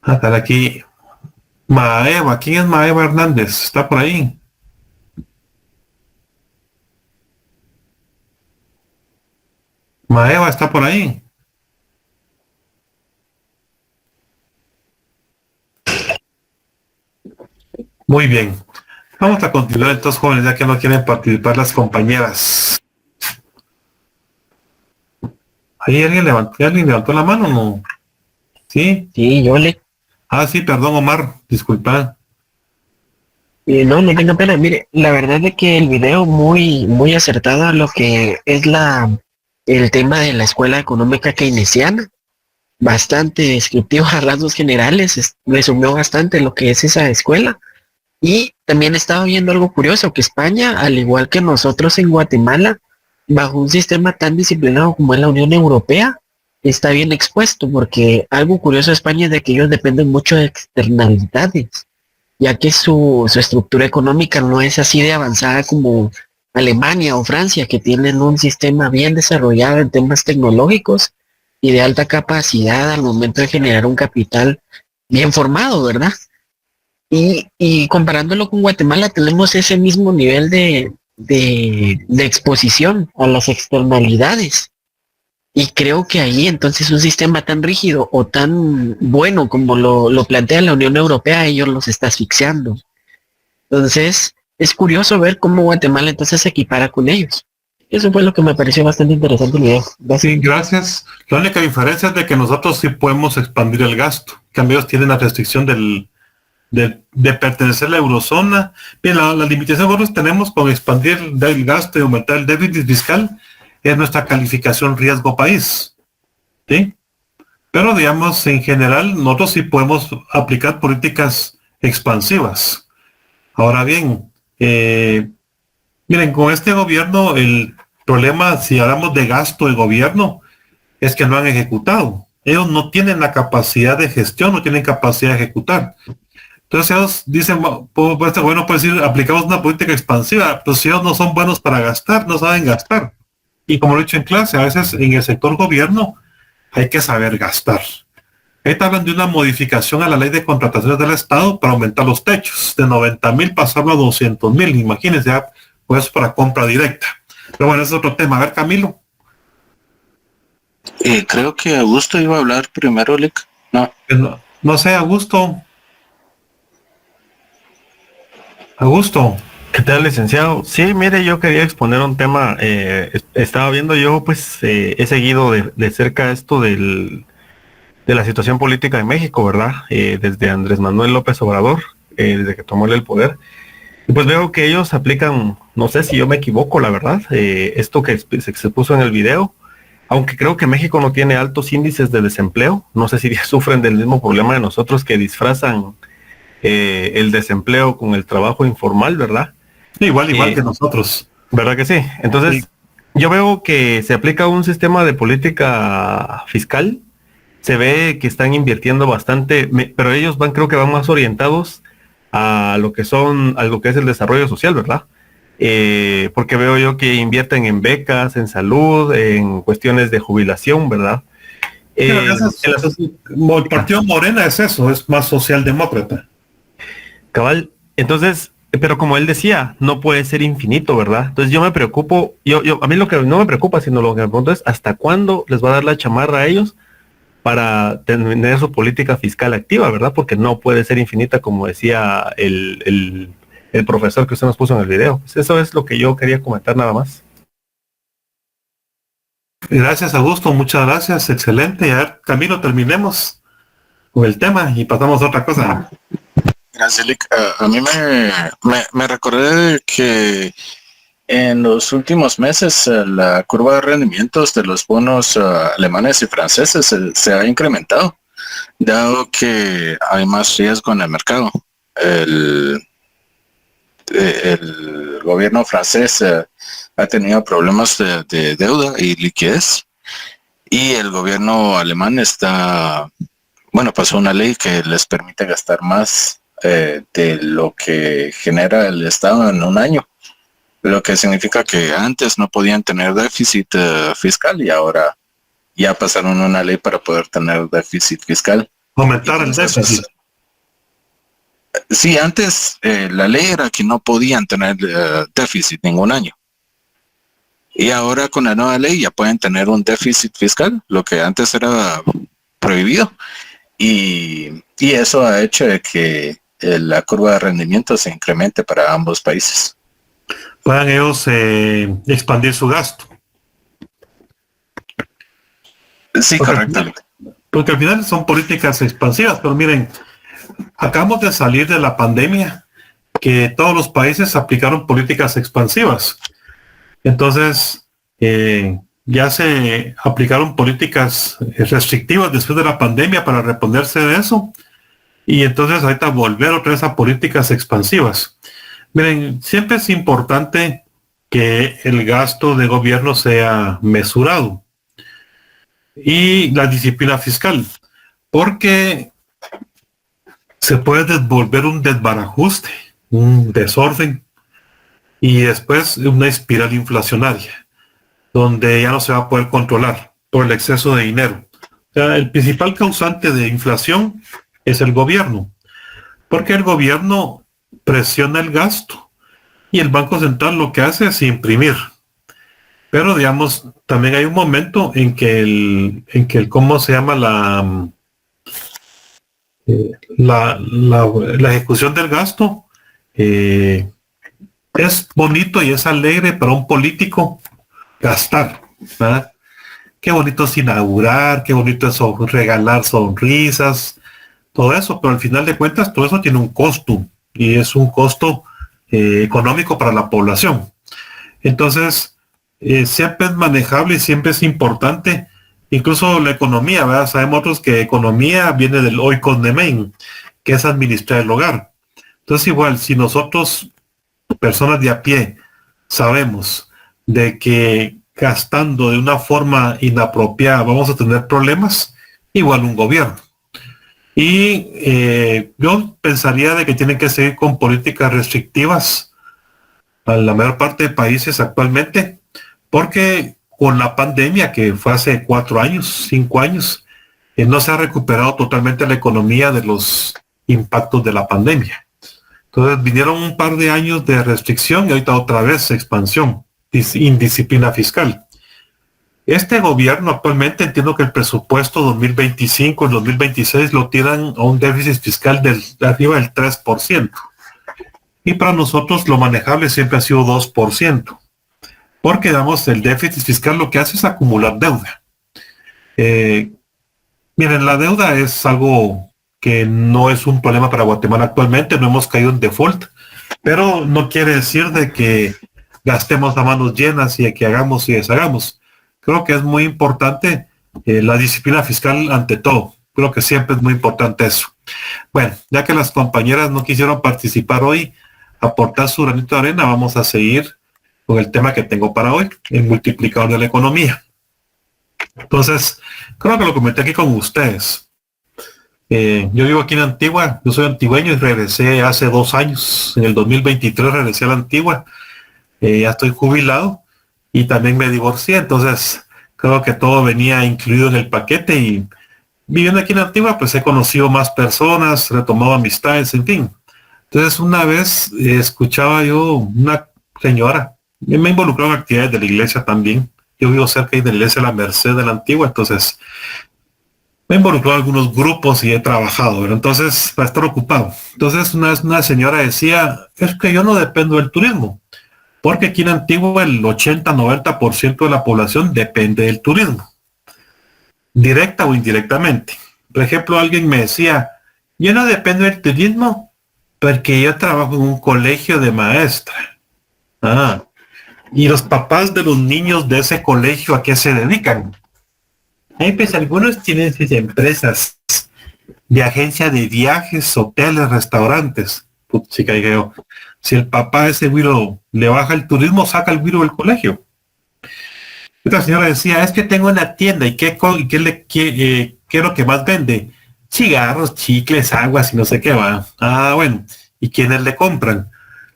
Estar aquí. Maeva, ¿quién es Maeva Hernández? ¿Está por ahí? Maeva está por ahí. Muy bien. Vamos a continuar entonces, jóvenes, ya que no quieren participar las compañeras. ¿Ahí alguien levantó la mano o no? ¿Sí? Sí, yo le... Ah, sí, perdón, Omar, disculpa. No tenga pena. Mire, la verdad es que el video muy acertado a lo que es el tema de la escuela económica keynesiana. Bastante descriptivo a rasgos generales, resumió bastante lo que es esa escuela. Y también estaba viendo algo curioso, que España, al igual que nosotros en Guatemala, bajo un sistema tan disciplinado como es la Unión Europea, está bien expuesto, porque algo curioso de España es de que ellos dependen mucho de externalidades. ya que su estructura económica no es así de avanzada como Alemania o Francia, que tienen un sistema bien desarrollado en temas tecnológicos y de alta capacidad al momento de generar un capital bien formado, ¿verdad? Y comparándolo con Guatemala, tenemos ese mismo nivel de exposición a las externalidades. Y creo que ahí entonces un sistema tan rígido o tan bueno como lo plantea la Unión Europea, ellos los está asfixiando. Entonces, es curioso ver cómo Guatemala entonces se equipara con ellos. Eso fue lo que me pareció bastante interesante el video. Sí, gracias. La única diferencia es de que nosotros sí podemos expandir el gasto. En cambio, ellos tienen la restricción de pertenecer a la eurozona. Bien, la limitación que nosotros tenemos con expandir el gasto y aumentar el déficit fiscal es nuestra calificación riesgo país. ¿Sí? Pero digamos, en general, nosotros sí podemos aplicar políticas expansivas. Ahora bien, miren, con este gobierno, el problema, si hablamos de gasto de gobierno, es que no han ejecutado. Ellos no tienen la capacidad de gestión, no tienen capacidad de ejecutar. Entonces ellos dicen, bueno, pues decir, aplicamos una política expansiva, pero si ellos no son buenos para gastar, no saben gastar. Y como lo he dicho en clase, a veces en el sector gobierno hay que saber gastar. Ahorita hablan de una modificación a la ley de contrataciones del Estado para aumentar los techos, de 90,000 pasarlo a 200,000, imagínense, ya, pues para compra directa. Pero bueno, ese es otro tema. A ver, Camilo. Creo que Augusto iba a hablar primero, Lick. No sé, Augusto. ¿Qué tal, licenciado? Sí, mire, yo quería exponer un tema. Estaba viendo yo, pues, he seguido de cerca esto de la situación política de México, ¿verdad? Desde Andrés Manuel López Obrador, desde que tomó el poder. Y pues veo que ellos aplican, no sé si yo me equivoco, la verdad, esto que se puso en el video, aunque creo que México no tiene altos índices de desempleo, no sé si sufren del mismo problema de nosotros que disfrazan el desempleo con el trabajo informal, ¿verdad? Igual que nosotros. ¿Verdad que sí? Entonces, sí. Yo veo que se aplica un sistema de política fiscal, se ve que están invirtiendo bastante, pero ellos creo que van más orientados a lo que es el desarrollo social, ¿verdad? Porque veo yo que invierten en becas, en salud, en cuestiones de jubilación, ¿verdad? El partido Morena es eso, es más socialdemócrata. Cabal, entonces, pero como él decía, no puede ser infinito, ¿verdad? Entonces yo me preocupo, a mí lo que no me preocupa, sino lo que me pregunto es ¿hasta cuándo les va a dar la chamarra a ellos para tener su política fiscal activa, ¿verdad? Porque no puede ser infinita, como decía el profesor que usted nos puso en el video. Pues eso es lo que yo quería comentar nada más. Gracias, Augusto, muchas gracias, excelente. Y a ver, Camilo, terminemos con el tema y pasamos a otra cosa. Gracias, Lick. A mí me recordé que en los últimos meses la curva de rendimientos de los bonos alemanes y franceses se ha incrementado, dado que hay más riesgo en el mercado. El gobierno francés ha tenido problemas de deuda y liquidez, y el gobierno alemán pasó una ley que les permite gastar más de lo que genera el Estado en un año, lo que significa que antes no podían tener déficit fiscal y ahora ya pasaron una ley para poder tener déficit fiscal. Aumentar el déficit. Sí, antes la ley era que no podían tener déficit ningún año. Y ahora con la nueva ley ya pueden tener un déficit fiscal, lo que antes era prohibido. Y eso ha hecho de que la curva de rendimiento se incremente para ambos países. Puedan ellos expandir su gasto. Sí, correcto. Porque al final son políticas expansivas, pero miren, acabamos de salir de la pandemia, que todos los países aplicaron políticas expansivas. Entonces, ya se aplicaron políticas restrictivas después de la pandemia para reponerse de eso. Y entonces ahorita volver otra vez a políticas expansivas. Miren, siempre es importante que el gasto de gobierno sea mesurado. Y la disciplina fiscal. Porque se puede desvolver un desbarajuste, un desorden, y después una espiral inflacionaria, donde ya no se va a poder controlar por el exceso de dinero. O sea, el principal causante de inflación es el gobierno, porque el gobierno presiona el gasto y el Banco Central lo que hace es imprimir. Pero digamos, también hay un momento en que el ¿cómo se llama? La ejecución del gasto es bonito y es alegre para un político gastar, ¿verdad? Qué bonito es inaugurar, qué bonito es regalar sonrisas, todo eso, pero al final de cuentas todo eso tiene un costo y es un costo económico para la población. Entonces, siempre es manejable y siempre es importante, incluso la economía, ¿verdad? Sabemos otros que economía viene del oikonomía, que es administrar el hogar. Entonces igual, si nosotros, personas de a pie, sabemos de que gastando de una forma inapropiada vamos a tener problemas, igual un gobierno. Y yo pensaría de que tienen que seguir con políticas restrictivas a la mayor parte de países actualmente, porque con la pandemia, que fue hace 4 años, 5 años, no se ha recuperado totalmente la economía de los impactos de la pandemia. Entonces vinieron un par de años de restricción y ahorita otra vez expansión, indisciplina fiscal. Este gobierno actualmente, entiendo que el presupuesto 2025 y 2026 lo tiran a un déficit fiscal de arriba del 3%. Y para nosotros lo manejable siempre ha sido 2%. Porque, digamos, el déficit fiscal lo que hace es acumular deuda. Miren, la deuda es algo que no es un problema para Guatemala actualmente, no hemos caído en default, pero no quiere decir de que gastemos a manos llenas y de que hagamos y deshagamos. Creo que es muy importante la disciplina fiscal ante todo. Creo que siempre es muy importante eso. Bueno, ya que las compañeras no quisieron participar hoy, aportar su granito de arena, vamos a seguir con el tema que tengo para hoy, el multiplicador de la economía. Entonces, creo que lo comenté aquí con ustedes. Yo vivo aquí en Antigua, yo soy antigüeño y regresé hace 2 años, en el 2023 regresé a la Antigua, ya estoy jubilado y también me divorcié, entonces creo que todo venía incluido en el paquete y viviendo aquí en Antigua pues he conocido más personas, retomado amistades, en fin. Entonces una vez escuchaba yo una señora, me involucró en actividades de la iglesia también, yo vivo cerca de la iglesia de la Merced de la Antigua, entonces me involucró en algunos grupos y he trabajado, pero entonces para estar ocupado. Entonces una señora decía, es que yo no dependo del turismo, porque aquí en Antigua el 80-90% de la población depende del turismo, directa o indirectamente. Por ejemplo, alguien me decía, yo no dependo del turismo porque yo trabajo en un colegio de maestra. Y los papás de los niños de ese colegio, ¿a qué se dedican? Pues algunos tienen sus empresas de agencia de viajes, hoteles, restaurantes. Chica, dije yo, si el papá de ese güiro le baja el turismo, saca el güiro del colegio. Otra señora decía, es que tengo una tienda y qué es lo que más vende, cigarros, chicles, aguas y no sé qué va. Bueno, ¿y quiénes le compran?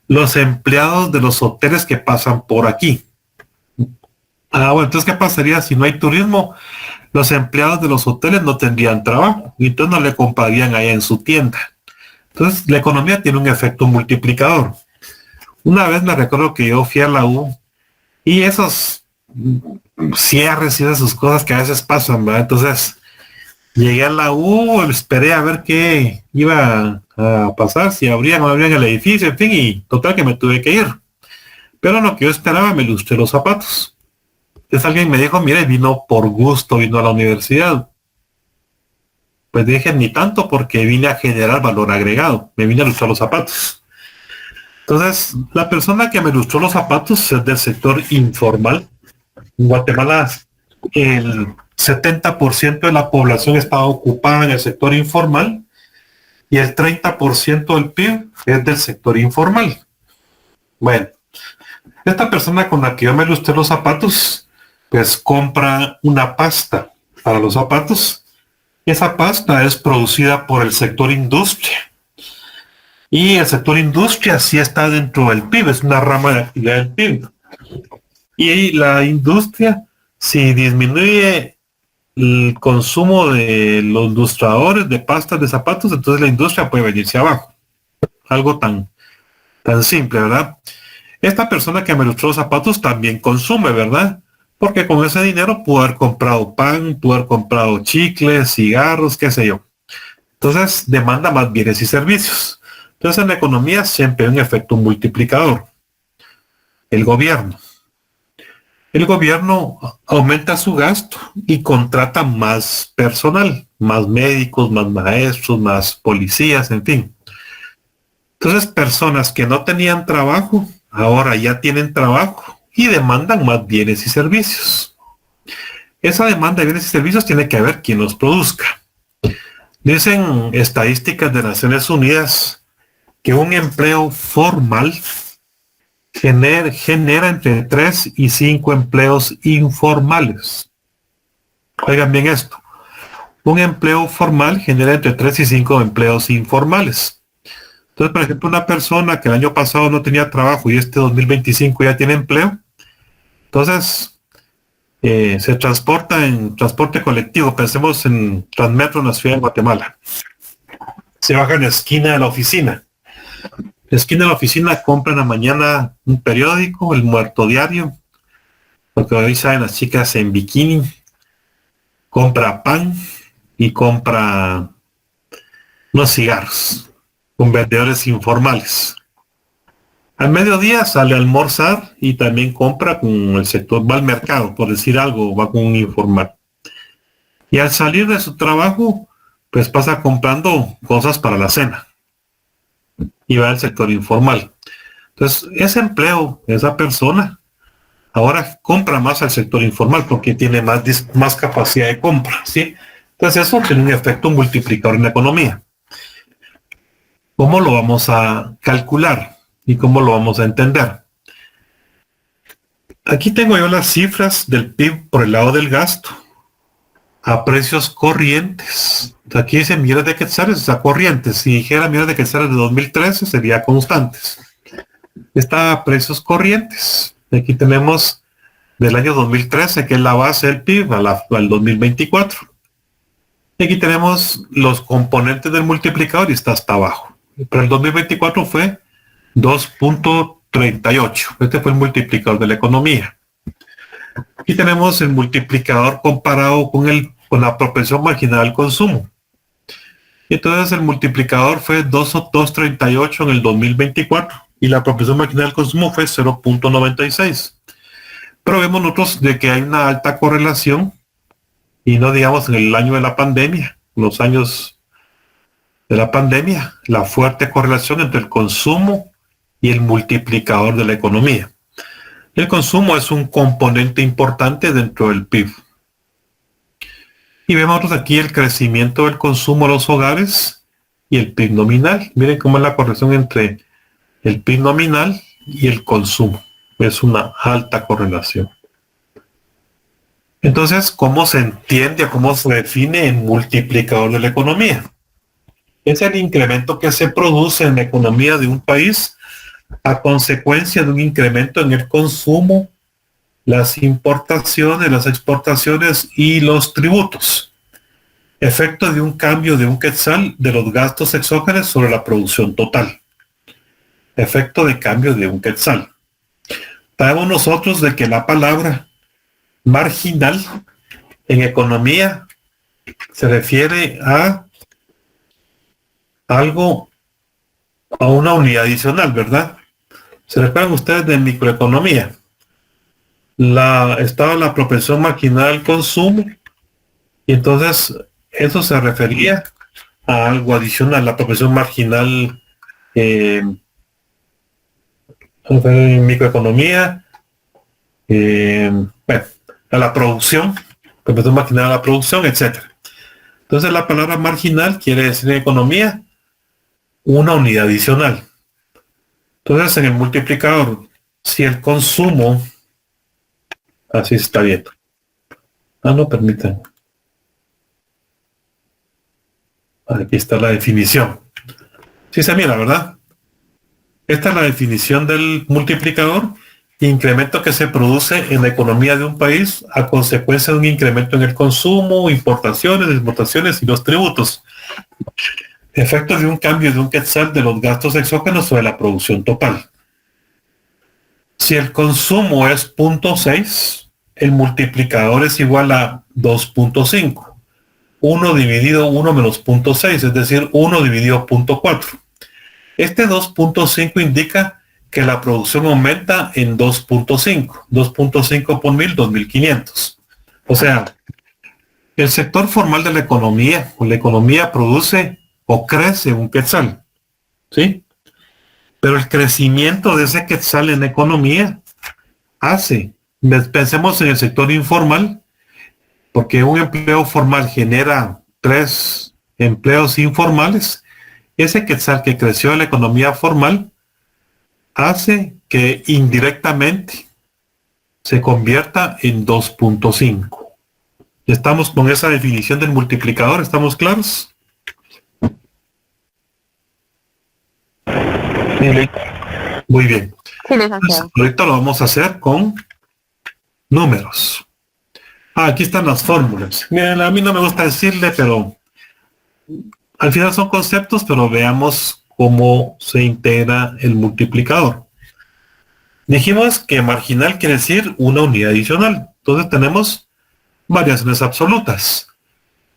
Los empleados de los hoteles que pasan por aquí. Bueno, entonces ¿qué pasaría si no hay turismo? Los empleados de los hoteles no tendrían trabajo y entonces no le comprarían allá en su tienda. Entonces la economía tiene un efecto multiplicador. Una vez me recuerdo que yo fui a la U y esos cierres y esas cosas que a veces pasan, ¿verdad? Entonces llegué a la U, esperé a ver qué iba a pasar, si abrían o no abrían el edificio, en fin, y total que me tuve que ir. Pero lo que yo esperaba, me lustré los zapatos. Entonces alguien me dijo, mire, vino por gusto, vino a la universidad. Pues dije, ni tanto, porque vine a generar valor agregado, me vine a lustrar los zapatos. Entonces, la persona que me lustró los zapatos es del sector informal. En Guatemala, el 70% de la población estaba ocupada en el sector informal y el 30% del PIB es del sector informal. Bueno, esta persona con la que yo me lustré los zapatos, pues compra una pasta para los zapatos. Y esa pasta es producida por el sector industria, Y el sector industria sí está dentro del PIB, es una rama de actividad del PIB. Y la industria, si disminuye el consumo de los ilustradores de pastas de zapatos, entonces la industria puede venirse abajo. Algo tan simple, ¿verdad? Esta persona que me ilustró los zapatos también consume, ¿verdad? Porque con ese dinero pudo haber comprado pan, pudo haber comprado chicles, cigarros, qué sé yo. Entonces demanda más bienes y servicios. Entonces en la economía siempre hay un efecto multiplicador. El gobierno aumenta su gasto y contrata más personal, más médicos, más maestros, más policías, en fin. Entonces personas que no tenían trabajo, ahora ya tienen trabajo y demandan más bienes y servicios. Esa demanda de bienes y servicios tiene que haber quien los produzca. Dicen estadísticas de Naciones Unidas que un empleo formal genera entre 3 y 5 empleos informales. Oigan bien esto. Un empleo formal genera entre 3 y 5 empleos informales. Entonces, por ejemplo, una persona que el año pasado no tenía trabajo y este 2025 ya tiene empleo, entonces se transporta en transporte colectivo. Pensemos en Transmetro en la ciudad de Guatemala. Se baja en la esquina de la oficina. En la esquina de la oficina compra en la mañana un periódico, el Muerto Diario, porque hoy saben las chicas en bikini, compra pan y compra unos cigarros con vendedores informales. Al mediodía sale a almorzar y también compra con el sector, va al mercado, por decir algo, va con un informal. Y al salir de su trabajo, pues pasa comprando cosas para la cena. Y va al sector informal. Entonces, ese empleo, esa persona, ahora compra más al sector informal porque tiene más capacidad de compra, ¿sí? Entonces, eso tiene un efecto multiplicador en la economía. ¿Cómo lo vamos a calcular? ¿Y cómo lo vamos a entender? Aquí tengo yo las cifras del PIB por el lado del gasto a precios corrientes. Aquí dice millones de quetzales, o sea, corrientes. Si dijera millones de quetzales de 2013 sería constantes. Está a precios corrientes. Aquí tenemos del año 2013, que es la base del PIB, al 2024. Y aquí tenemos los componentes del multiplicador y está hasta abajo. Pero el 2024 fue 2.38. Este fue el multiplicador de la economía. Aquí tenemos el multiplicador comparado con la propensión marginal al consumo. Y entonces el multiplicador fue 2.38 en el 2024 y la propensión marginal al consumo fue 0.96. Pero vemos nosotros de que hay una alta correlación, y no digamos en el año de la pandemia, los años de la pandemia, la fuerte correlación entre el consumo y el multiplicador de la economía. El consumo es un componente importante dentro del PIB. Y vemos aquí el crecimiento del consumo de los hogares y el PIB nominal. Miren cómo es la correlación entre el PIB nominal y el consumo. Es una alta correlación. Entonces, ¿cómo se entiende o cómo se define el multiplicador de la economía? Es el incremento que se produce en la economía de un país a consecuencia de un incremento en el consumo, las importaciones, las exportaciones y los tributos. Efecto de un cambio de un quetzal de los gastos exógenos sobre la producción total. Efecto de cambio de un quetzal. Sabemos nosotros de que la palabra marginal en economía se refiere a algo, a una unidad adicional, ¿verdad? ¿Se recuerdan ustedes de microeconomía? Estaba la propensión marginal al consumo y entonces eso se refería a algo adicional, la propensión marginal en microeconomía, bueno, a la producción, propensión marginal a la producción, etcétera. Entonces la palabra marginal quiere decir en economía una unidad adicional. Entonces en el multiplicador, si el consumo, así se está viendo. No permitan. Aquí está la definición. Sí se mira, ¿verdad? Esta es la definición del multiplicador, incremento que se produce en la economía de un país a consecuencia de un incremento en el consumo, importaciones, exportaciones y los tributos. Efecto de un cambio de un quetzal de los gastos exógenos sobre la producción total. Si el consumo es 0.6, el multiplicador es igual a 2.5. 1 dividido 1 menos 0.6, es decir, 1 dividido 0.4. Este 2.5 indica que la producción aumenta en 2.5. 2.5 por 1000, 2500. O sea, el sector formal de la economía produce o crece un quetzal, ¿sí? Pero el crecimiento de ese quetzal en economía pensemos en el sector informal, porque un empleo formal genera 3 empleos informales. Ese quetzal que creció en la economía formal hace que indirectamente se convierta en 2.5. ¿Estamos con esa definición del multiplicador? ¿Estamos claros? Muy bien. Entonces, ahorita lo vamos a hacer con números. Aquí están las fórmulas. Miren, a mí no me gusta decirle, pero al final son conceptos, pero veamos cómo se integra el multiplicador. Dijimos que marginal quiere decir una unidad adicional. Entonces tenemos variaciones absolutas.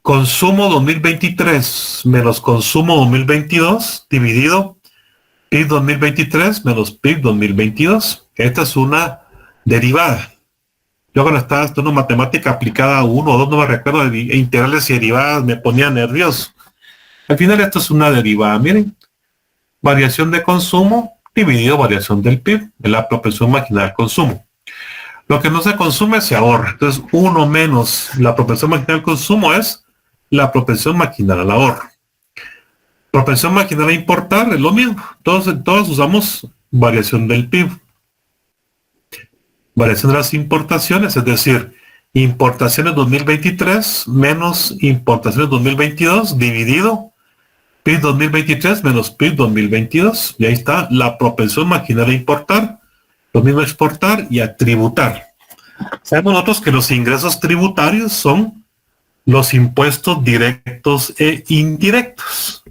Consumo 2023 menos consumo 2022 dividido PIB 2023 menos PIB 2022. Esta es una derivada. Yo cuando estaba estudiando matemática aplicada 1 o 2, no me recuerdo, de integrales y derivadas, me ponía nervioso. Al final esto es una derivada. Miren, variación de consumo dividido variación del PIB, de la propensión marginal al consumo. Lo que no se consume se ahorra. Entonces 1 menos la propensión marginal al consumo es la propensión marginal al ahorro. Propensión marginal a importar es lo mismo. Todos usamos variación del PIB. Variación de las importaciones, es decir, importaciones 2023 menos importaciones 2022 dividido PIB 2023 menos PIB 2022. Y ahí está la propensión marginal a importar, lo mismo a exportar y a tributar. Sabemos nosotros que los ingresos tributarios son los impuestos directos e indirectos.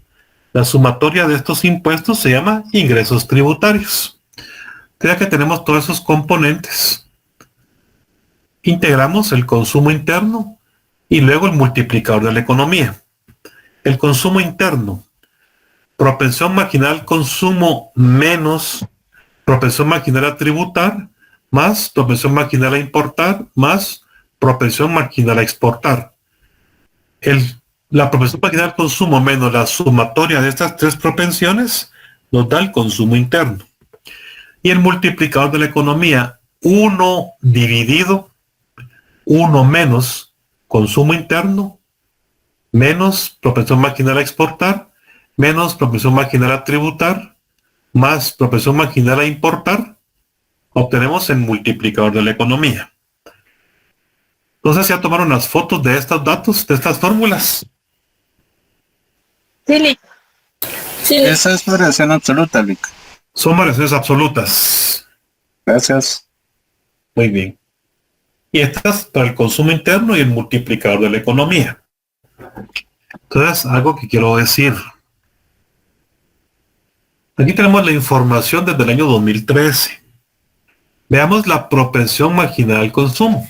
La sumatoria de estos impuestos se llama ingresos tributarios. Ya que tenemos todos esos componentes, integramos el consumo interno y luego el multiplicador de la economía. El consumo interno, propensión marginal al consumo menos propensión marginal a tributar, más propensión marginal a importar, más propensión marginal a exportar. La propensión marginal al consumo menos la sumatoria de estas 3 propensiones nos da el consumo interno. Y el multiplicador de la economía, 1 dividido 1 menos consumo interno, menos propensión marginal a exportar, menos propensión marginal a tributar, más propensión marginal a importar, obtenemos el multiplicador de la economía. Entonces, ¿ya tomaron las fotos de estos datos, de estas fórmulas? Sí. Esa es variación absoluta, Lick. Son variaciones absolutas. Gracias. Muy bien. Y estas para el consumo interno y el multiplicador de la economía. Entonces, algo que quiero decir. Aquí tenemos la información desde el año 2013. Veamos la propensión marginal al consumo.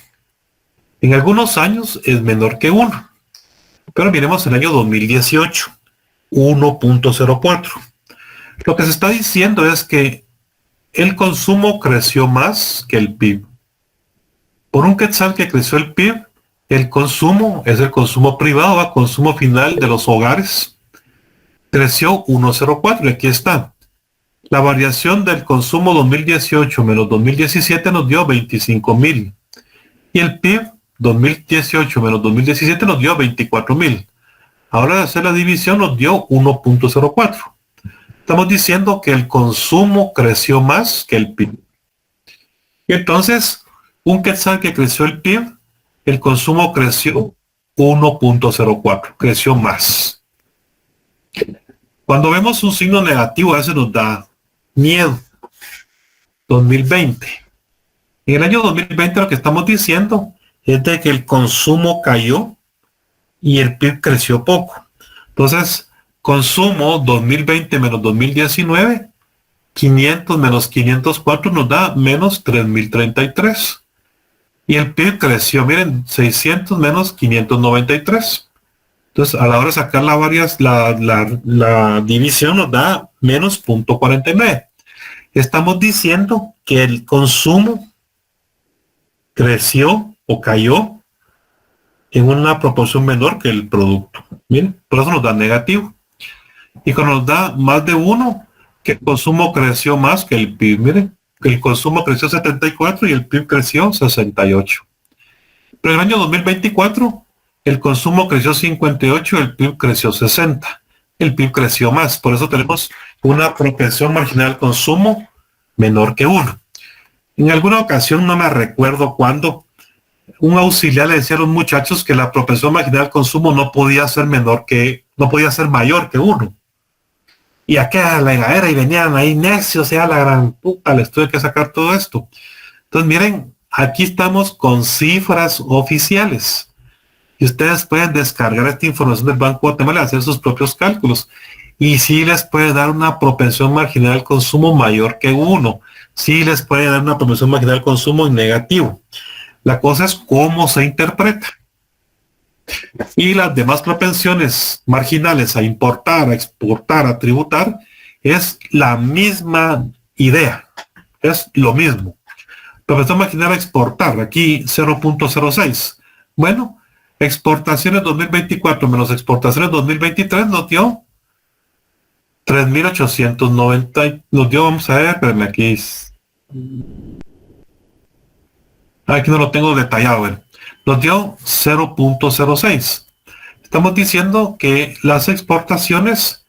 En algunos años es menor que 1. Pero miremos el año 2018. 1.04. Lo que se está diciendo es que el consumo creció más que el PIB. Por un quetzal que creció el PIB, el consumo es el consumo privado, el consumo final de los hogares. Creció 1.04 y aquí está. La variación del consumo 2018 menos 2017 nos dio 25.000. Y el PIB 2018 menos 2017 nos dio 24.000. Ahora de hacer la división nos dio 1.04. Estamos diciendo que el consumo creció más que el PIB. Y entonces, un quetzal que creció el PIB, el consumo creció 1.04, creció más. Cuando vemos un signo negativo, a veces nos da miedo. 2020. En el año 2020 lo que estamos diciendo es de que el consumo cayó y el PIB creció poco. Entonces, consumo 2020 menos 2019, 500 menos 504 nos da menos 3033. Y el PIB creció, miren, 600 menos 593. Entonces, a la hora de sacar la división nos da menos 0.49. Estamos diciendo que el consumo creció o cayó en una proporción menor que el producto. Miren, por eso nos da negativo. Y cuando nos da más de 1, que el consumo creció más que el PIB. Miren, que el consumo creció 74 y el PIB creció 68. Pero en el año 2024, el consumo creció 58 y el PIB creció 60. El PIB creció más. Por eso tenemos una propensión marginal al consumo menor que 1. En alguna ocasión, no me recuerdo cuándo, un auxiliar le decía a los muchachos que la propensión marginal al consumo no podía ser mayor que 1. Y acá la regadera y venían ahí necios, sea la gran puta, les tuve que sacar todo esto. Entonces miren, aquí estamos con cifras oficiales. Y ustedes pueden descargar esta información del Banco de Guatemala y hacer sus propios cálculos. Y sí les puede dar una propensión marginal al consumo mayor que 1. Sí les puede dar una propensión marginal al consumo en negativo. La cosa es cómo se interpreta. Y las demás propensiones marginales a importar, a exportar, a tributar, es la misma idea. Es lo mismo. Propensión marginal a exportar, aquí 0.06. Bueno, exportaciones 2024 menos exportaciones 2023 nos dio 3.890. Nos dio, vamos a ver, espérenme, aquí no lo tengo detallado, ¿ver? Nos dio 0.06. Estamos diciendo que las exportaciones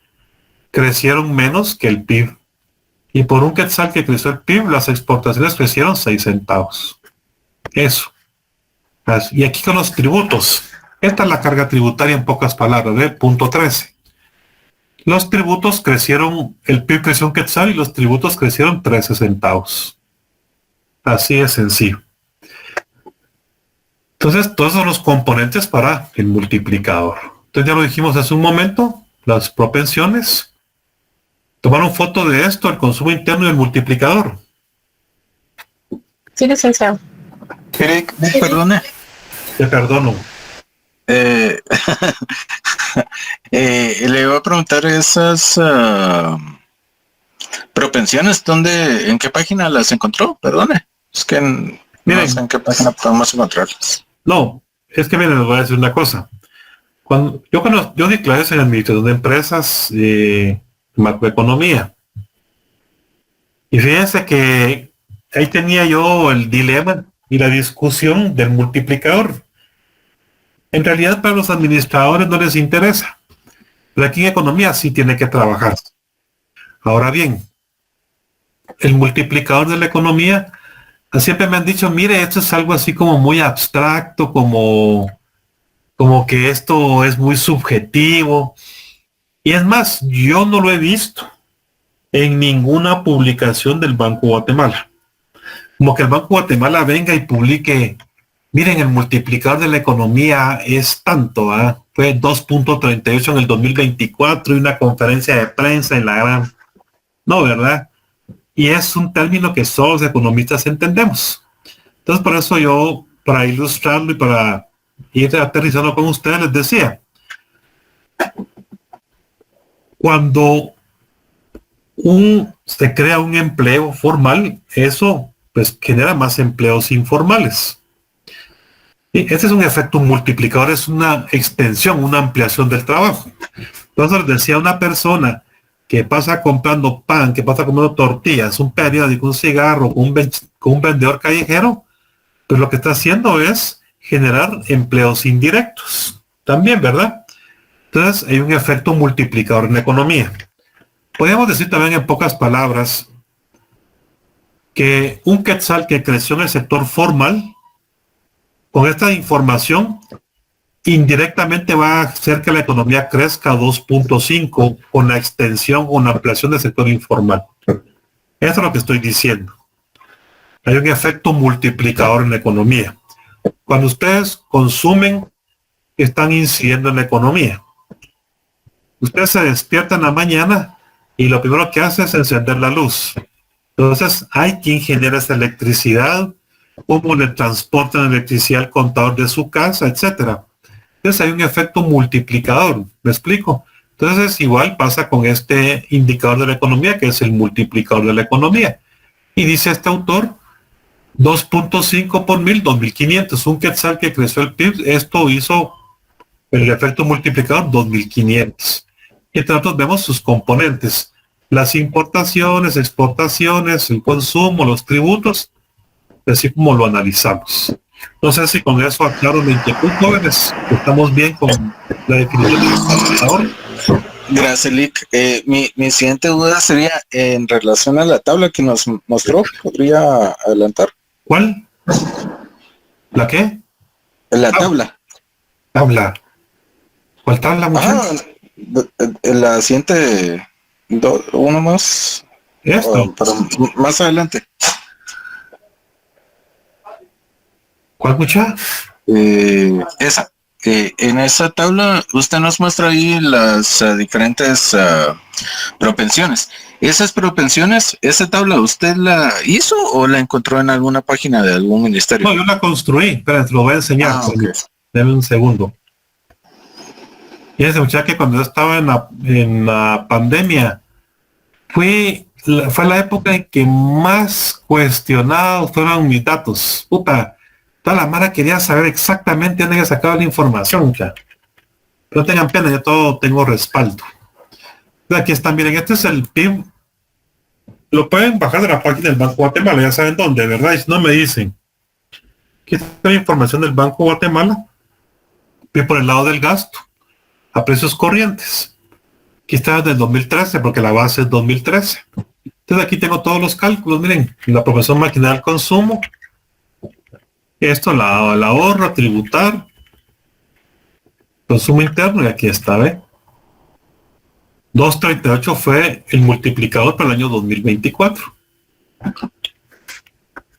crecieron menos que el PIB. Y por un quetzal que creció el PIB, las exportaciones crecieron 6 centavos. Eso. Y aquí con los tributos. Esta es la carga tributaria en pocas palabras, ¿ve? Punto 13. Los tributos crecieron, el PIB creció un quetzal y los tributos crecieron 13 centavos. Así es sencillo. Entonces, todos son los componentes para el multiplicador. Entonces, ya lo dijimos hace un momento, las propensiones. Tomaron foto de esto, el consumo interno y el multiplicador. Sí, licenciado. Eric, perdone. Te perdono. Le iba a preguntar esas propensiones, ¿en qué página las encontró? Perdone. Es que no sé en qué página podemos encontrarlas. No, es que miren, les voy a decir una cosa. Cuando yo di clases en administración de empresas, macroeconomía. Y fíjense que ahí tenía yo el dilema y la discusión del multiplicador. En realidad para los administradores no les interesa. Pero aquí en economía sí tiene que trabajar. Ahora bien, el multiplicador de la economía, siempre me han dicho, mire, esto es algo así como muy abstracto, como que esto es muy subjetivo. Y es más, yo no lo he visto en ninguna publicación del Banco Guatemala. Como que el Banco Guatemala venga y publique, miren, el multiplicador de la economía es tanto, fue 2.38 en el 2024 y una conferencia de prensa en la gran... No, ¿verdad? Y es un término que solo los economistas entendemos. Entonces, por eso yo, para ilustrarlo y para ir aterrizando con ustedes, les decía, cuando se crea un empleo formal, eso pues genera más empleos informales. Y ese es un efecto multiplicador, es una extensión, una ampliación del trabajo. Entonces les decía, una persona que pasa comprando pan, que pasa comprando tortillas, un periódico, un cigarro, con un vendedor callejero, pues lo que está haciendo es generar empleos indirectos. También, ¿verdad? Entonces hay un efecto multiplicador en la economía. Podríamos decir también en pocas palabras que un quetzal que creció en el sector formal, con esta información, indirectamente va a hacer que la economía crezca 2.5 con la extensión o la ampliación del sector informal. Eso es lo que estoy diciendo. Hay un efecto multiplicador en la economía. Cuando ustedes consumen, están incidiendo en la economía. Usted se despierta en la mañana y lo primero que hace es encender la luz. Entonces, hay quien genera esa electricidad, cómo le transportan electricidad al contador de su casa, etcétera. Entonces, hay un efecto multiplicador. ¿Me explico? Entonces, igual pasa con este indicador de la economía, que es el multiplicador de la economía. Y dice este autor, 2.5 por 1000, 2.500. Un quetzal que creció el PIB, esto hizo el efecto multiplicador 2.500. Y entre nosotros vemos sus componentes, las importaciones, exportaciones, el consumo, los tributos, así como lo analizamos. No sé si con eso aclaro la inquietud, jóvenes. Estamos bien con la definición del indicador. Gracias, Lick. Mi siguiente duda sería en relación a la tabla que nos mostró. ¿Podría adelantar? ¿Cuál? ¿La qué? La tabla. Tabla. ¿Cuál tabla, muchachos? La siguiente, uno más. Esto. Pero más adelante. ¿Cuál, muchacha? Esa. En esa tabla usted nos muestra ahí las diferentes propensiones. Esas propensiones, esa tabla, ¿usted la hizo o la encontró en alguna página de algún ministerio? No, yo la construí. Espera, te lo voy a enseñar. Okay. Deme un segundo. Fíjense, muchacha, que cuando yo estaba en la pandemia, fue la época en que más cuestionados fueron mis datos. Puta, toda la mara quería saber exactamente dónde había sacado la información, muchacha. No tengan pena, yo todo tengo respaldo. Aquí están, miren, este es el PIB. Lo pueden bajar de la página del Banco Guatemala, ya saben dónde, ¿verdad? Y si no me dicen. Aquí está la información del Banco Guatemala. Y por el lado del gasto, a precios corrientes. Aquí está desde el 2013, porque la base es 2013. Entonces aquí tengo todos los cálculos, miren, la proporción marginal al consumo. Esto, la ahorro, tributar, consumo interno, y aquí está, ¿ve? 2.38 fue el multiplicador para el año 2024.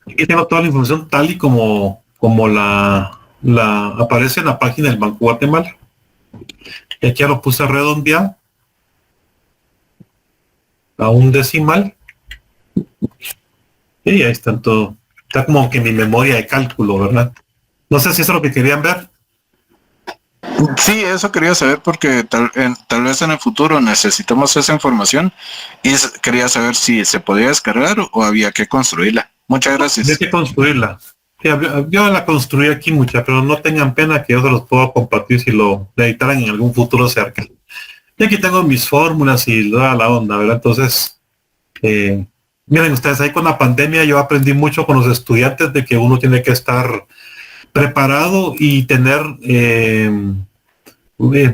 Aquí tengo toda la información tal y como la aparece en la página del Banco Guatemala. Y aquí ya lo puse a redondear a un decimal. Y ahí están todo. Está como que mi memoria de cálculo, ¿verdad? No sé si eso es lo que querían ver. Sí, eso quería saber porque tal vez en el futuro necesitamos esa información y quería saber si se podía descargar o había que construirla. Muchas gracias. Hay que construirla. Sí, yo la construí aquí mucha, pero no tengan pena que yo se los puedo compartir si lo editaran en algún futuro cerca. Y aquí tengo mis fórmulas y toda la onda, ¿verdad? Entonces, miren ustedes, ahí con la pandemia yo aprendí mucho con los estudiantes de que uno tiene que estar preparado y tener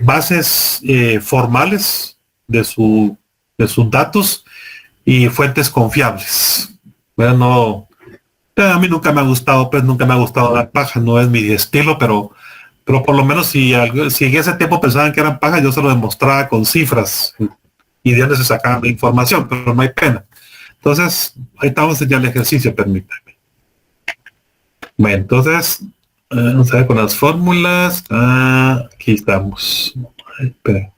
bases formales de sus datos y fuentes confiables. Bueno, a mí nunca me ha gustado, pues nunca me ha gustado dar paja, no es mi estilo, pero por lo menos si en ese tiempo pensaban que eran pajas, yo se lo demostraba con cifras y de dónde se sacaba la información, pero no hay pena. Entonces, ahí estamos ya el ejercicio, permítanme. Bueno, entonces, vamos a ver con las fórmulas. Aquí estamos. Espera.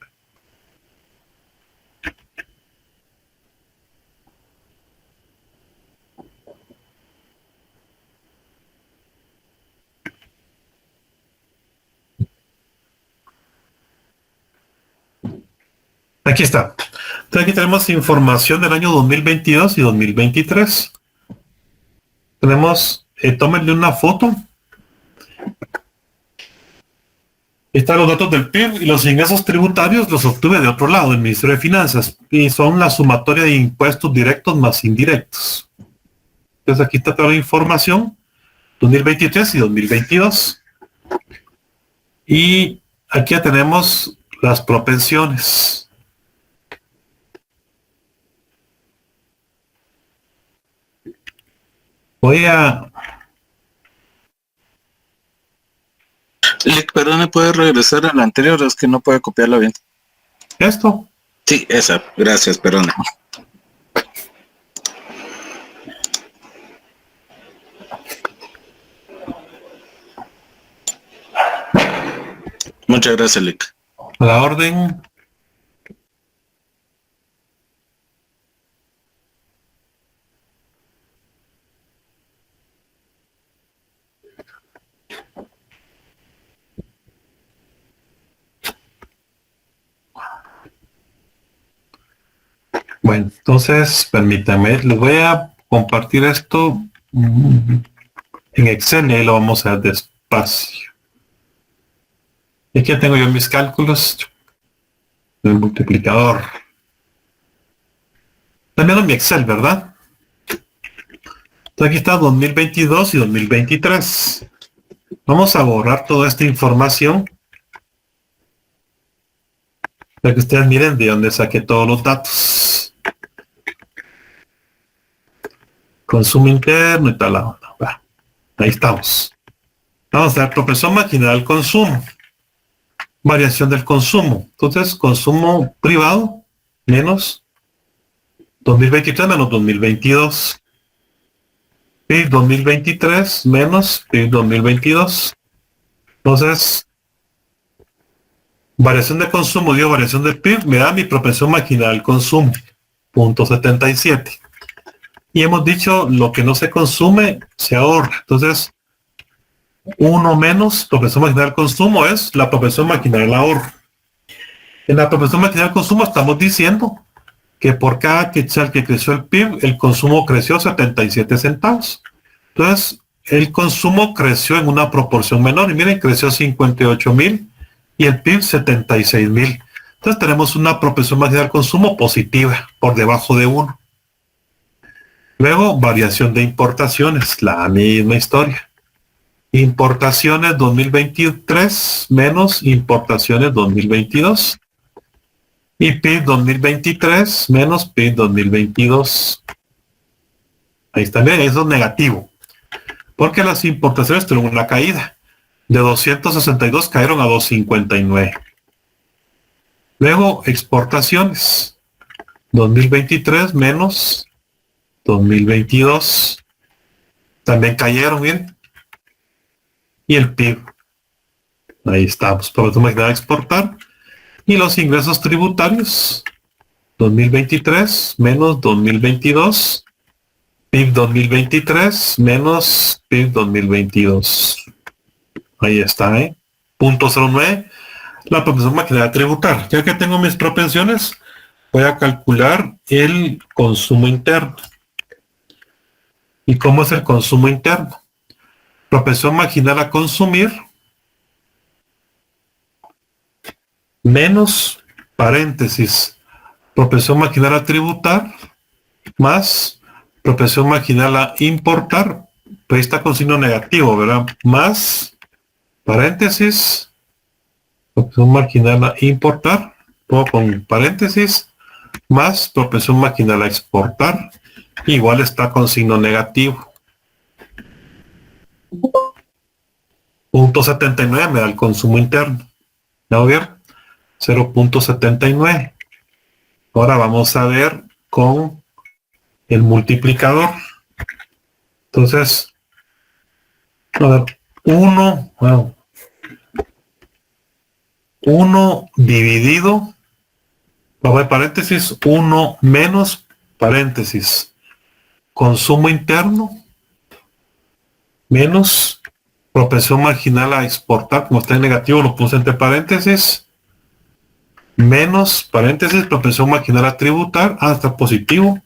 Aquí está. Entonces aquí tenemos información del año 2022 y 2023. Tenemos, tómenle una foto. Están los datos del PIB y los ingresos tributarios los obtuve de otro lado, del Ministerio de Finanzas, y son la sumatoria de impuestos directos más indirectos. Entonces aquí está toda la información, 2023 y 2022. Y aquí ya tenemos las propensiones. Voy a... Perdón, ¿puede regresar a la anterior? Es que no puede copiarla bien. ¿Esto? Sí, esa. Gracias, perdón. Muchas gracias, Lick. A la orden. Bueno, entonces, permítame, les voy a compartir esto en Excel y ahí lo vamos a ver despacio. Y aquí tengo yo mis cálculos del multiplicador. También en mi Excel, ¿verdad? Entonces aquí está 2022 y 2023. Vamos a borrar toda esta información para que ustedes miren de dónde saqué todos los datos. Consumo interno y tal. Ahí estamos. Vamos a ver propensión marginal al consumo. Variación del consumo. Entonces, consumo privado menos 2023 menos 2022. PIB 2023 menos PIB 2022. Entonces, variación de consumo dio variación del PIB, me da mi propensión marginal al consumo, 0.77. Y hemos dicho, lo que no se consume, se ahorra. Entonces, 1 menos propensión marginal al consumo es la propensión marginal al ahorro. En la propensión marginal al consumo estamos diciendo que por cada quetzal que creció el PIB, el consumo creció 77 centavos. Entonces, el consumo creció en una proporción menor. Y miren, creció 58,000 y el PIB 76,000. Entonces tenemos una propensión marginal al consumo positiva, por debajo de 1. Luego, variación de importaciones, la misma historia. Importaciones 2023 menos importaciones 2022. Y PIB 2023 menos PIB 2022. Ahí está bien, eso es negativo. Porque las importaciones tuvieron una caída. De 262 cayeron a 259. Luego, exportaciones. 2023 menos 2022. También cayeron, bien. Y el PIB. Ahí estamos. Por eso me queda exportar. Y los ingresos tributarios. 2023 menos 2022. PIB 2023 menos PIB 2022. Ahí está, ¿eh? 0.09. La propensión marginal a tributar. Ya que tengo mis propensiones, voy a calcular el consumo interno. ¿Y cómo es el consumo interno? Propensión marginal a consumir menos, paréntesis, propensión marginal a tributar más propensión marginal a importar, pero ahí está con signo negativo, ¿verdad? Más, paréntesis, propensión marginal a importar, todo con paréntesis, más propensión marginal a exportar, igual está con signo negativo. 0.79 me da el consumo interno. ¿Ya lo vieron? 0.79. Ahora vamos a ver con el multiplicador. Entonces, a ver, 1 dividido, vamos a ver paréntesis, 1 menos paréntesis, consumo interno menos propensión marginal a exportar, como está en negativo lo puse entre paréntesis, menos paréntesis, propensión marginal a tributar, está positivo,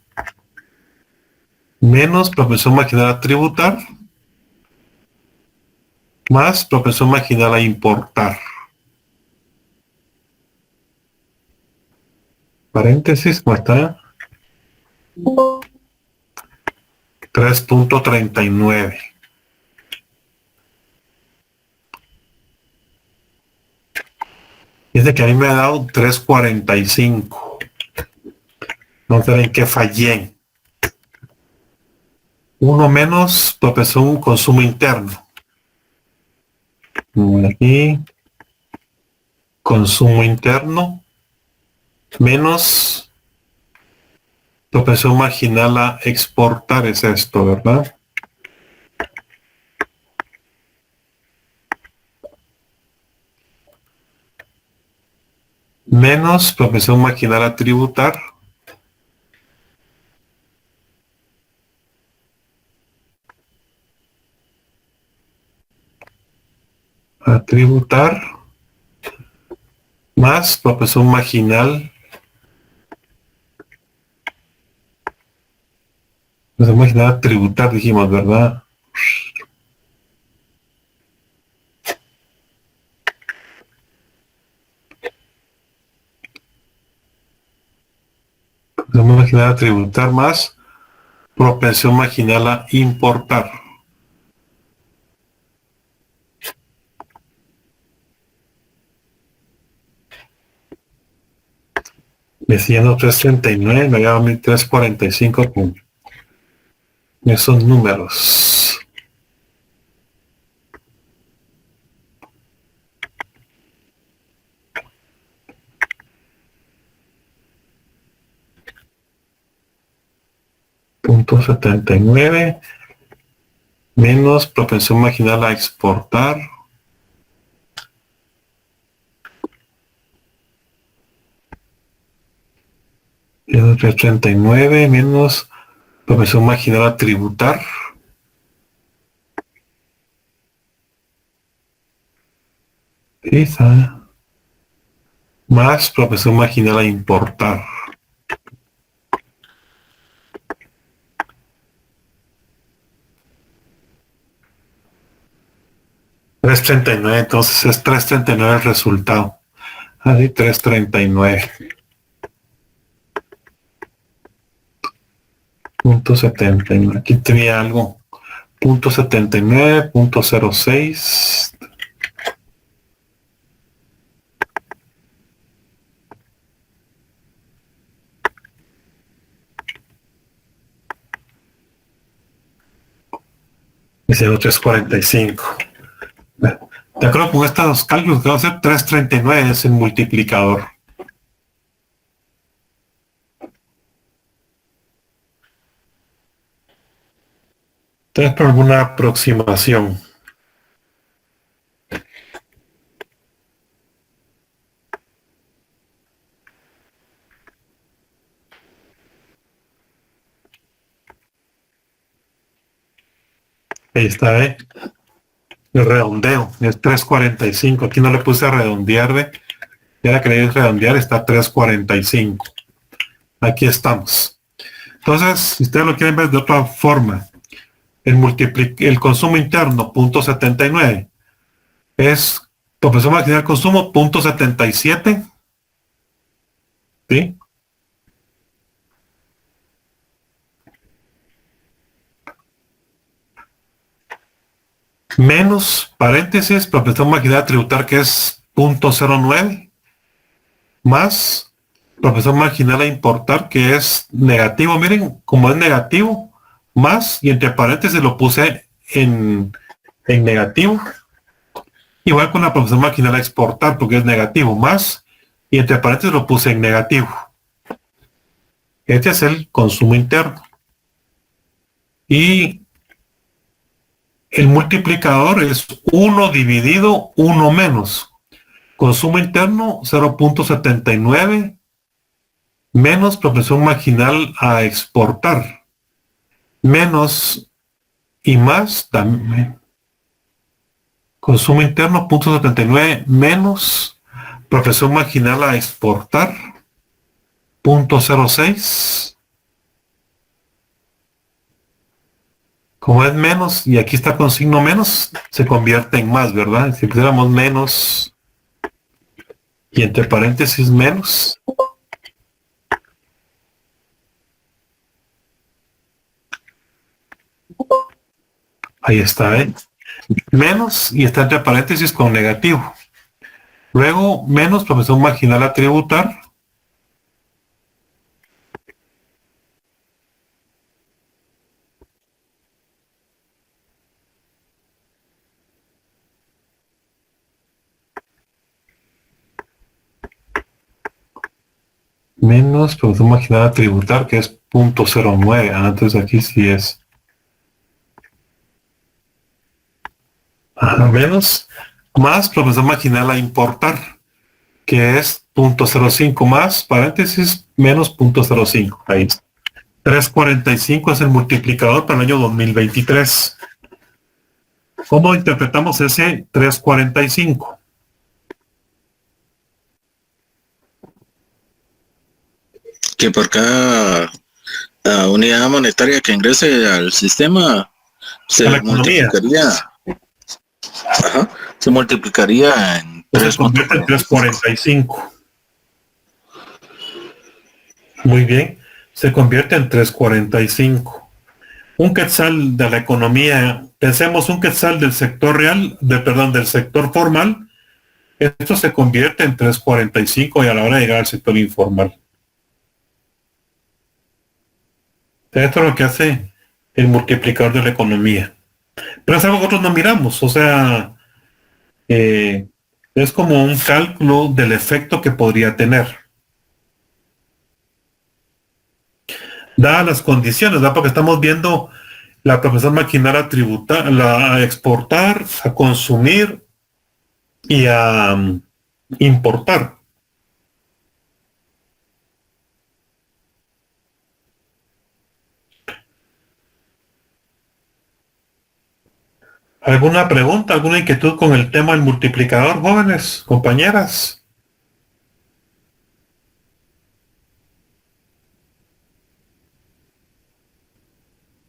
menos propensión marginal a tributar, más propensión marginal a importar. Paréntesis, ¿cómo está? 3.39. Dice que a mí me ha dado 3.45. No sé en qué fallé. 1 menos propensión consumo interno. Aquí. Consumo interno. Menos propensión marginal a exportar es esto, ¿verdad? menos propensión marginal a tributar, más propensión marginal a tributar, dijimos, ¿verdad? Propensión marginal a tributar más propensión marginal a importar. Me siendo 339, me voy a 345 con esos números. .79 menos propensión marginal a exportar menos 339 menos propensión marginal a tributar esa más propensión marginal a importar. $3.39, entonces es $3.39 el resultado. Así, $3.39. .79. Aquí tenía algo. .79, .06. Dice 3.45. De acuerdo con estos cálculos que va a hacer, 3.39 es el multiplicador. Entonces, por alguna aproximación. Ahí está, el redondeo, es 3.45. Aquí no le puse a redondear, ya la quería redondear, está 3.45. Aquí estamos. Entonces, si ustedes lo quieren ver de otra forma, el consumo interno, .79, es propensión marginal al consumo, .77, ¿sí? Menos, paréntesis, propensión marginal a tributar, que es .09, más propensión marginal a importar, que es negativo. Miren, como es negativo, más, y entre paréntesis lo puse en negativo. Igual con la propensión marginal a exportar, porque es negativo, más, y entre paréntesis lo puse en negativo. Este es el consumo interno. Y el multiplicador es 1 dividido 1 menos. Consumo interno 0.79 menos propensión marginal a exportar. Menos y más también. Consumo interno 0.79 menos propensión marginal a exportar 0.06. Como es menos, y aquí está con signo menos, se convierte en más, ¿verdad? Si pusiéramos menos, y entre paréntesis menos, ahí está, menos, y está entre paréntesis con negativo. Luego, menos propensión marginal a tributar, menos propensión marginal a tributar, que es 0.09. Entonces aquí sí es menos, más propensión marginal a importar, que es 0.05 más, paréntesis, menos 0.05. Ahí. 3.45 es el multiplicador para el año 2023. ¿Cómo interpretamos ese 3.45? Que por cada unidad monetaria que ingrese al sistema se multiplicaría. Ajá, se multiplicaría en 3.45. Muy bien, se convierte en 3.45. Un quetzal de la economía, pensemos un quetzal del sector real, del sector formal, esto se convierte en 3.45 y a la hora de llegar al sector informal. Esto es lo que hace el multiplicador de la economía. Pero es algo que nosotros no miramos, o sea, es como un cálculo del efecto que podría tener. Dadas las condiciones, ¿verdad? Porque estamos viendo la propiedad maquinaria a exportar, a consumir y a importar. ¿Alguna pregunta, alguna inquietud con el tema del multiplicador, jóvenes, compañeras?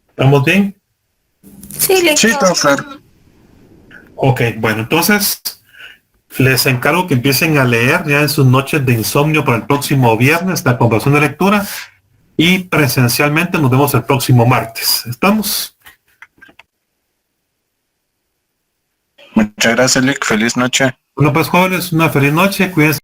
¿Estamos bien? Sí, listo. Sí, todo claro. Ok, bueno, entonces les encargo que empiecen a leer ya en sus noches de insomnio para el próximo viernes la comparación de lectura y presencialmente nos vemos el próximo martes. ¿Estamos? Muchas gracias, Lick. Feliz noche. Bueno, pues jóvenes, una feliz noche. Cuídense.